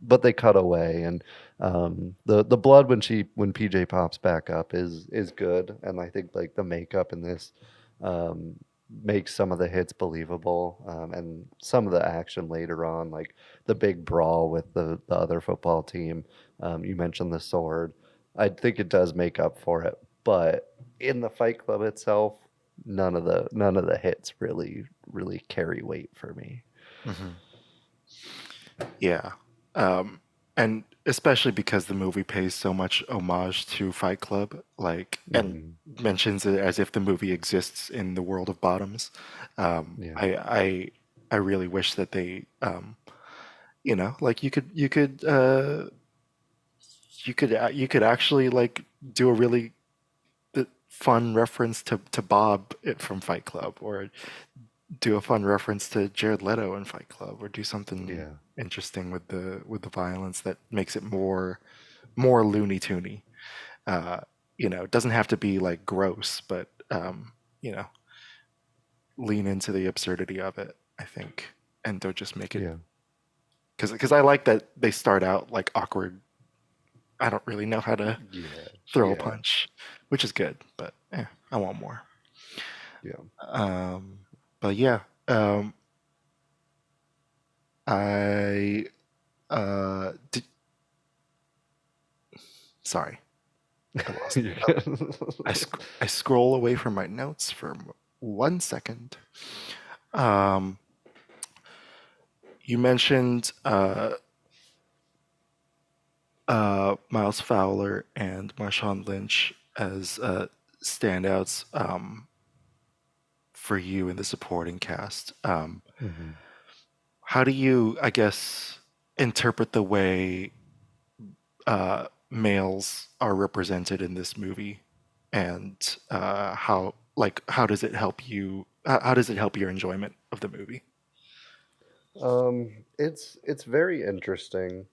But they cut away, and the blood when PJ pops back up is good, and I think like the makeup in this. Um, Makes some of the hits believable, and some of the action later on, like the big brawl with the other football team. You mentioned the sword. I think it does make up for it, but in the Fight Club itself, none of the hits really carry weight for me. Hmm. Yeah. And especially because the movie pays so much homage to Fight Club, like, and Mhm. mentions it as if the movie exists in the world of Bottoms. Yeah. I really wish that they, like you could actually like do a really fun reference to Bob from Fight Club, or do a fun reference to Jared Leto in Fight Club, or do something Yeah. interesting with the violence that makes it more Looney Toony. It doesn't have to be like gross, but you know, lean into the absurdity of it, I think, and don't just make it Yeah. because I like that they start out like awkward. I don't really know how to Yeah. throw a Yeah. punch, which is good, but I want more. Yeah. But yeah, I did. Sorry, I lost You're it. good. I scroll away from my notes for 1 second. Um, you mentioned Miles Fowler and Marshawn Lynch as standouts for you in the supporting cast. Mhm. How do you, I guess, interpret the way males are represented in this movie, and how does it help you? How does it help your enjoyment of the movie? It's very interesting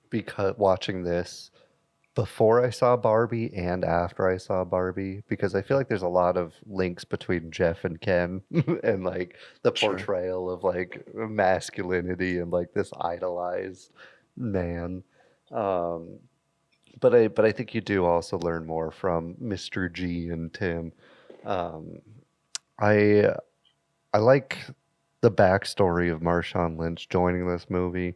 because watching this before I saw Barbie and after I saw Barbie, because I feel like there's a lot of links between Jeff and Ken and like the Sure. portrayal of like masculinity and like this idolized man. Um, but I think you do also learn more from Mr. G and Tim. Um, I I like the backstory of Marshawn Lynch joining this movie.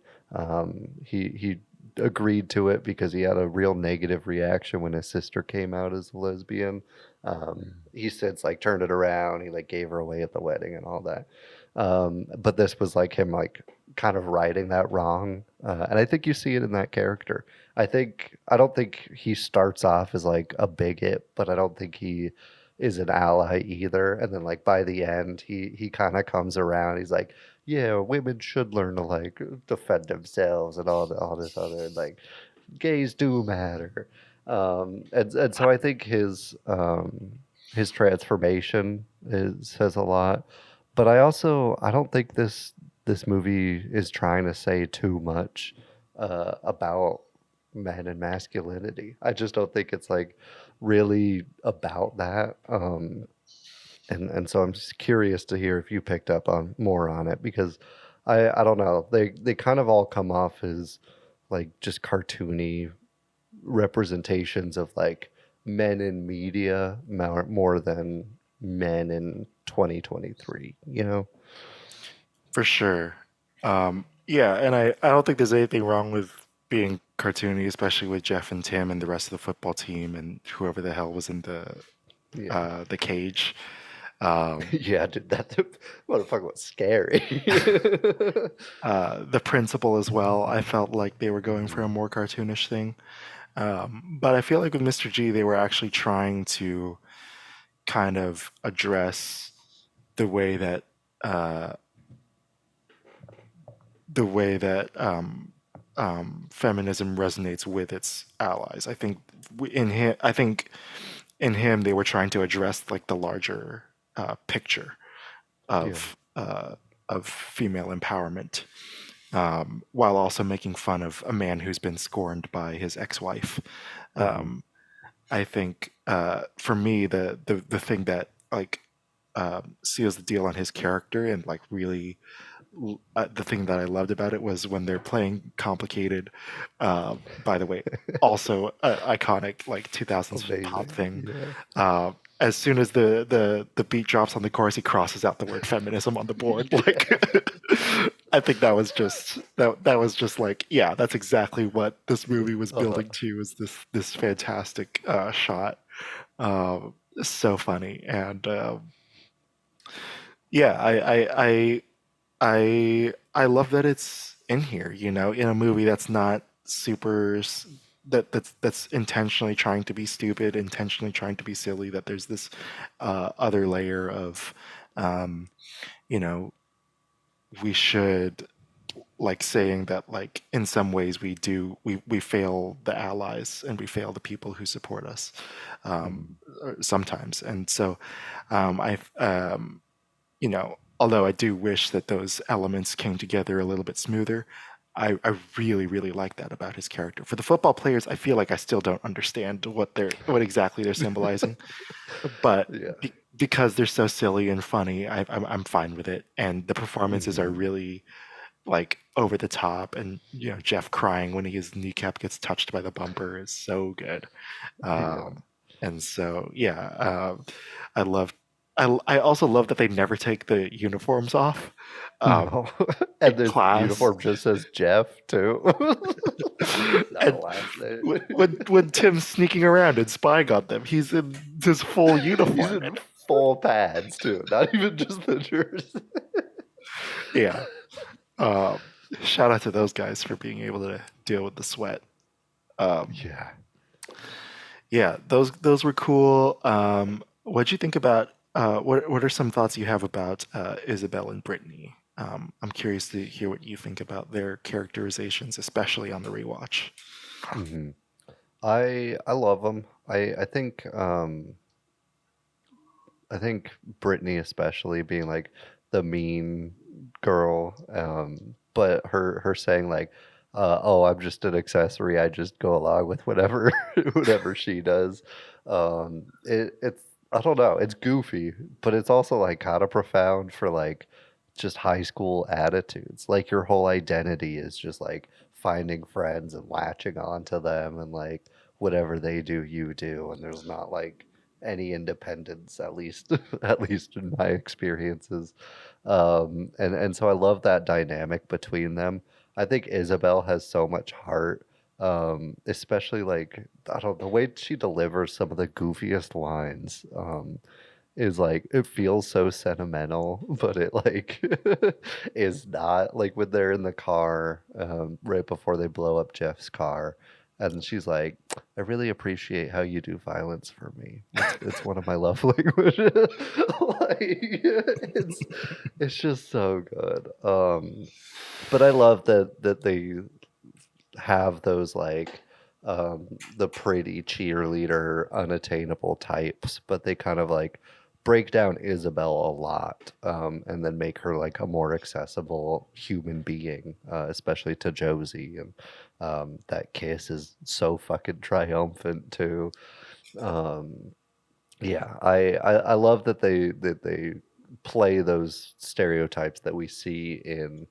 He agreed to it because he had a real negative reaction when his sister came out as a lesbian. He since like turned it around. He like gave her away at the wedding and all that. But this was like him like kind of righting that wrong, and I think you see it in that character. I don't think he starts off as like a bigot, but I don't think he is an ally either. And then like by the end, he kind of comes around. He's like, yeah, women should learn to like defend themselves and all this other like gays do matter. And so I think his transformation says a lot. But I don't think this movie is trying to say too much about men and masculinity. I just don't think it's like really about that. And so I'm just curious to hear if you picked up on more on it, because I don't know, they kind of all come off as like just cartoony representations of like men in media more than men in 2023, you know? For sure. Yeah, and I don't think there's anything wrong with being cartoony, especially with Jeff and Tim and the rest of the football team and whoever the hell was in the cage. Yeah, dude, that motherfucker was scary. The principal as well. I felt like they were going for a more cartoonish thing. But I feel like with Mr. G, they were actually trying to kind of address the way that feminism resonates with its allies. I think in him they were trying to address like the larger picture of female empowerment, while also making fun of a man who's been scorned by his ex-wife. I think for me the thing that like seals the deal on his character and like really the thing that I loved about it was when they're playing Complicated. By the way, also iconic like 2000s pop thing. Yeah. As soon as the beat drops on the chorus, he crosses out the word feminism on the board. Like, I think that was just like, yeah, that's exactly what this movie was building to. Was this fantastic shot? So funny, and yeah, I love that it's in here, you know, in a movie that's not that's intentionally trying to be stupid, intentionally trying to be silly, that there's this other layer of you know, we should like saying that like in some ways we fail the allies and we fail the people who support us sometimes. And so you know, although I do wish that those elements came together a little bit smoother, I really, really like that about his character. For the football players, I feel like I still don't understand what exactly they're symbolizing, but because they're so silly and funny, I'm fine with it. And the performances are really like over the top, and you know, Jeff crying when his kneecap gets touched by the bumper is so good. And so I also love that they never take the uniforms off. And the uniform just says Jeff too. when Tim's sneaking around and spying on them, he's in his full uniform. He's in full pads too, not even just the jersey. Yeah. Shout out to those guys for being able to deal with the sweat. Yeah, those were cool. What'd you think about? What are some thoughts you have about Isabel and Brittany? I'm curious to hear what you think about their characterizations, especially on the rewatch. Mm-hmm. I love them. I think Brittany especially being like the mean girl, but her saying like, "Oh, I'm just an accessory. I just go along with whatever she does." It's I don't know. It's goofy, but it's also like kind of profound for like just high school attitudes. Like your whole identity is just like finding friends and latching onto them, and like whatever they do, you do, and there's not like any independence, at least in my experiences. And so I love that dynamic between them. I think Isabel has so much heart. Especially like I don't know, the way she delivers some of the goofiest lines is like it feels so sentimental, but it like is not. Like when they're in the car right before they blow up Jeff's car, and she's like, "I really appreciate how you do violence for me. It's one of my love languages." Like it's just so good. But I love that they have those like the pretty cheerleader unattainable types, but they kind of like break down Isabel a lot, and then make her like a more accessible human being, especially to Josie. And that kiss is so fucking triumphant too. I love that they play those stereotypes that we see in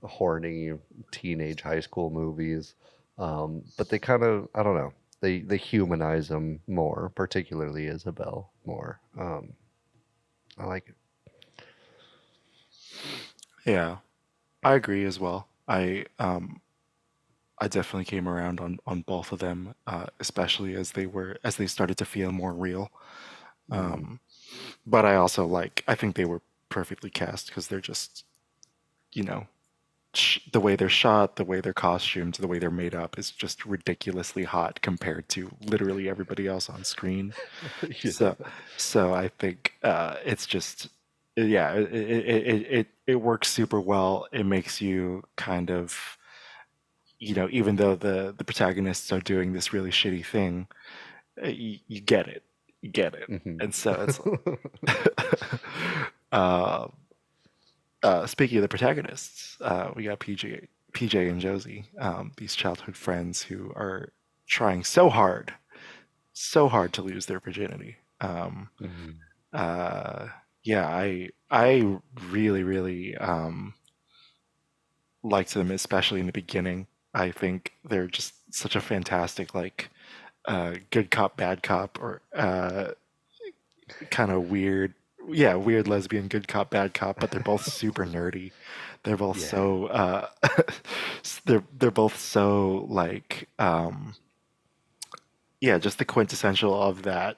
horny teenage high school movies, but they kind of, I don't know, they humanize them more, particularly Isabel more. I like it. Yeah, I agree as well. I definitely came around on both of them, especially as they started to feel more real. Um, but I also I think they were perfectly cast because they're just, you know, the way they're shot, the way they're costumed, the way they're made up is just ridiculously hot compared to literally everybody else on screen. Yeah. So I think it's just yeah, it works super well. It makes you kind of, even though the protagonists are doing this really shitty thing, you get it, you get it, Mhm. and so it's uh, speaking of the protagonists, we got PJ and Josie, these childhood friends who are trying so hard to lose their virginity. Mhm. Uh, yeah, I really really liked them, especially in the beginning. I think they're just such a fantastic good cop bad cop, or kind of weird, yeah, weird lesbian good cop bad cop, but they're both super nerdy. They're both Yeah. so they're both so yeah, just the quintessential of that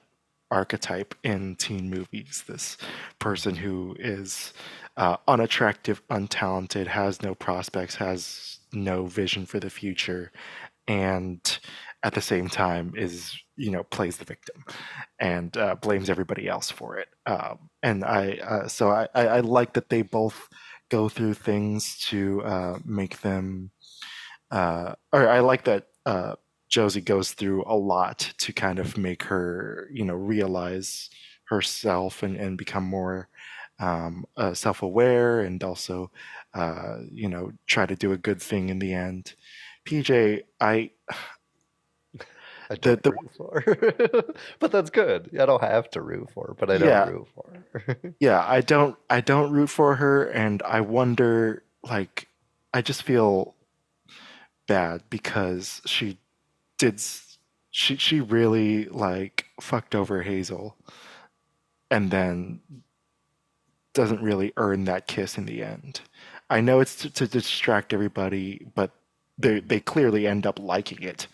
archetype in teen movies. This person who is unattractive, untalented, has no prospects, has no vision for the future, and at the same time is, plays the victim and blames everybody else for it. And I like that they both go through things to make them, or I like that Josie goes through a lot to kind of make her, realize herself and become more self-aware, and also, try to do a good thing in the end. PJ, I the don't the root for her. But that's good. I don't have to root for her, but I don't yeah, root for her. yeah, I don't root for her, and I wonder, I just feel bad because did she really fucked over Hazel, and then doesn't really earn that kiss in the end. I know it's to distract everybody, but they clearly end up liking it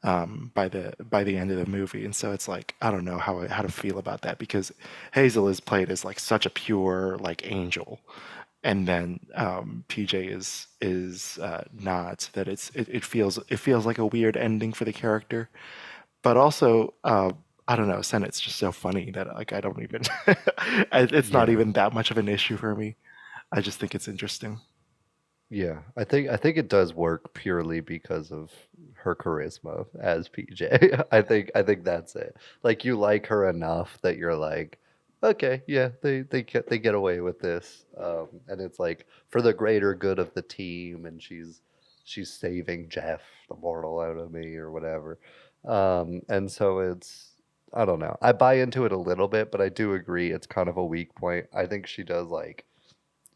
by the end of the movie, and so it's I don't know how to feel about that, because Hazel is played as such a pure angel, and then PJ is not. That it feels like a weird ending for the character, but also I don't know. Senna's just so funny that I don't even. It's not Yeah. even that much of an issue for me. I just think it's interesting. Yeah. I think it does work purely because of her charisma as PJ. I think that's it. Like, you like her enough that you're like, okay, yeah, they get away with this. And it's like for the greater good of the team, and she's saving Jeff, the mortal, out of me or whatever. And so it's, I don't know. I buy into it a little bit, but I do agree it's kind of a weak point. I think she does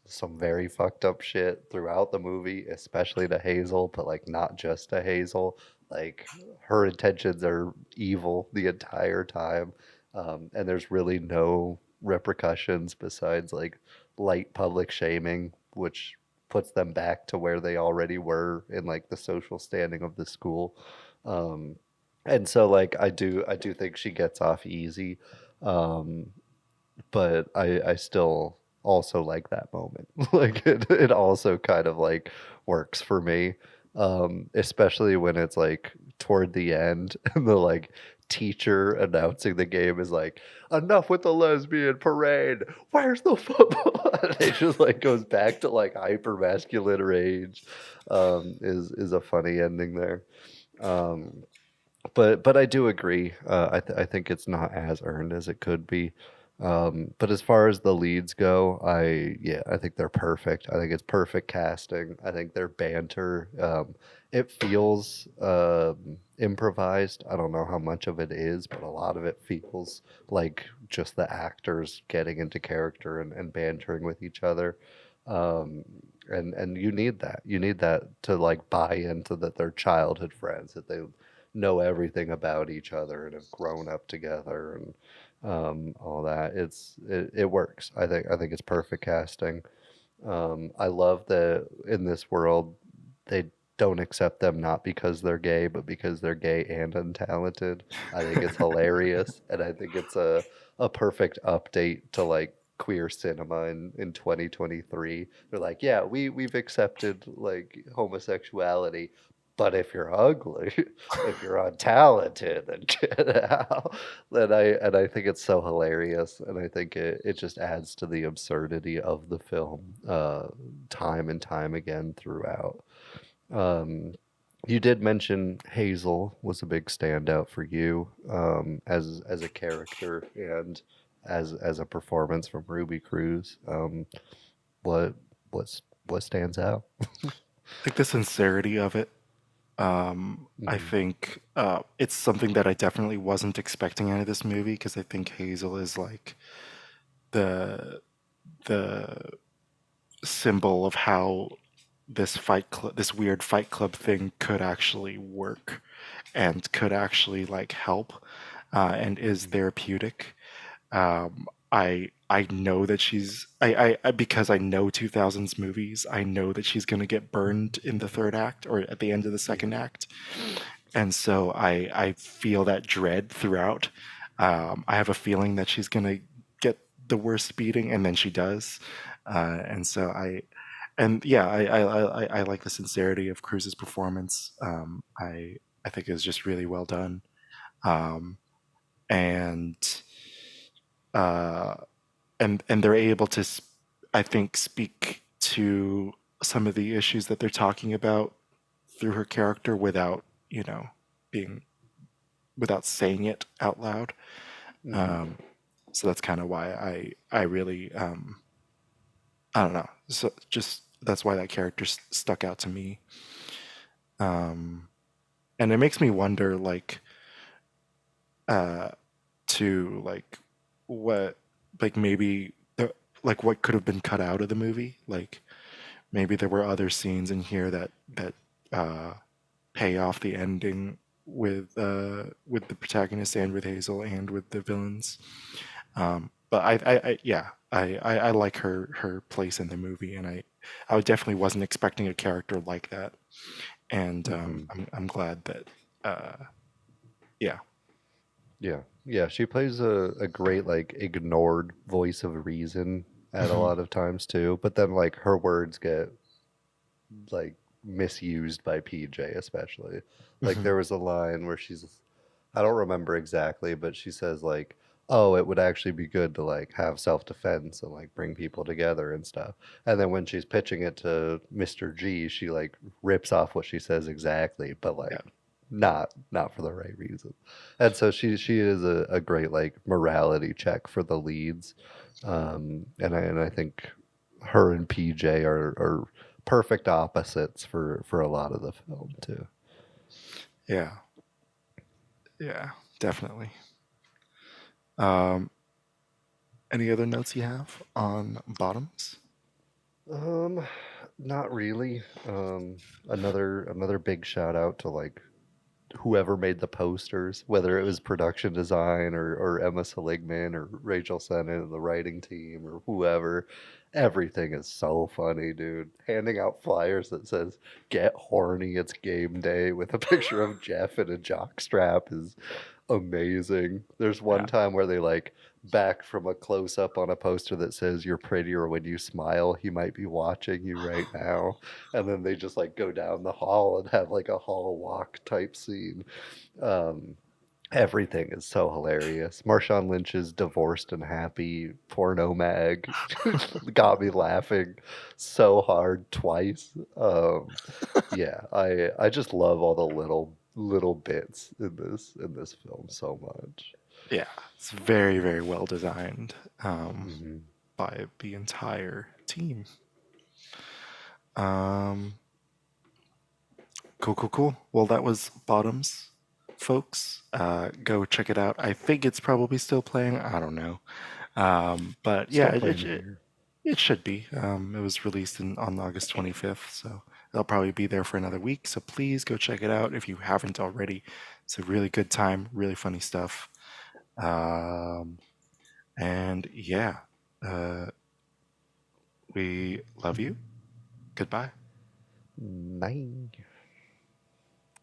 some very fucked up shit throughout the movie, especially to Hazel, but not just to Hazel. Like, her intentions are evil the entire time, and there's really no repercussions besides light public shaming, which puts them back to where they already were in the social standing of the school. Um, and so I do think she gets off easy, um, but I still also like that moment. It also kind of works for me, especially when it's toward the end and the teacher announcing the game is like, enough with the lesbian parade, where's the football? And it just goes back to hyper masculine rage. Is a funny ending there. um but I do agree. I think it's not as earned as it could be. But as far as the leads go, I think they're perfect. I think it's perfect casting. I think their banter, it feels improvised. I don't know how much of it is, but a lot of it feels like just the actors getting into character and bantering with each other. Um, and you need that. You need that to buy into that they're childhood friends, that they know everything about each other and have grown up together, and all that. It works. I think it's perfect casting. I love that in this world they don't accept them not because they're gay, but because they're gay and untalented. I think it's hilarious, and I think it's a perfect update to like queer cinema in 2023. They're like, yeah, we've accepted like homosexuality, but if you're ugly, if you're untalented, then get out. And I think it's so hilarious, and I think it just adds to the absurdity of the film, time and time again throughout. Um, you did mention Hazel was a big standout for you, as a character and as a performance from Ruby Cruz. What what stands out? I think the sincerity of it. I think it's something that I definitely wasn't expecting out of this movie because I think Hazel is like the the symbol of how this weird fight club thing could actually work and could actually like help and is therapeutic. I know that because I know 2000s movies, I know that she's going to get burned in the third act or at the end of the second act. And so I feel that dread throughout. I have a feeling that she's going to get the worst beating, and then she does. And so I like the sincerity of Cruz's performance. I think it was just really well done. And uh, and they're able to, I think, speak to some of the issues that they're talking about through her character without, being without saying it out loud. So that's kind of why I really I don't know. So just that's why that character stuck out to me. And it makes me wonder, like, to like what like maybe like what could have been cut out of the movie. Like maybe there were other scenes in here that pay off the ending with the protagonist and with Hazel and with the villains. But I like her place in the movie, and I definitely wasn't expecting a character like that, and I'm glad that yeah. Yeah, she plays a great like ignored voice of reason at a lot of times too, but then like her words get like misused by PJ especially. Like there was a line where I don't remember exactly, but she says like, "Oh, it would actually be good to like have self-defense and like bring people together and stuff." And then when she's pitching it to Mr. G, she like rips off what she says exactly, but like not for the right reason. And so she is a great like morality check for the leads. And I think her and PJ are perfect opposites for a lot of the film too. Yeah. Yeah, definitely. Any other notes you have on Bottoms? Not really. Another big shout out to like whoever made the posters, whether it was production design or Emma Seligman or Rachel Sennett and the writing team or whoever. Everything is so funny, dude. Handing out flyers that says "Get horny, it's game day" with a picture of Jeff in a jock strap is amazing. There's one time where they like back from a close up on a poster that says "You're prettier when you smile. He might be watching you right now." And then they just like go down the hall and have like a hall walk type scene. Everything is so hilarious. Marshawn Lynch's "Divorced and Happy" porno mag got me laughing so hard twice. Yeah, I just love all the little bits in this film so much. Yeah, it's very, very well designed by the entire team. Cool. Well, that was Bottoms, folks. Go check it out. I think it's probably still playing. I don't know. But yeah, it should be. It was released on August 25th, so it'll probably be there for another week. So please go check it out if you haven't already. It's a really good time, really funny stuff. And yeah, We love you. Goodbye. Bye.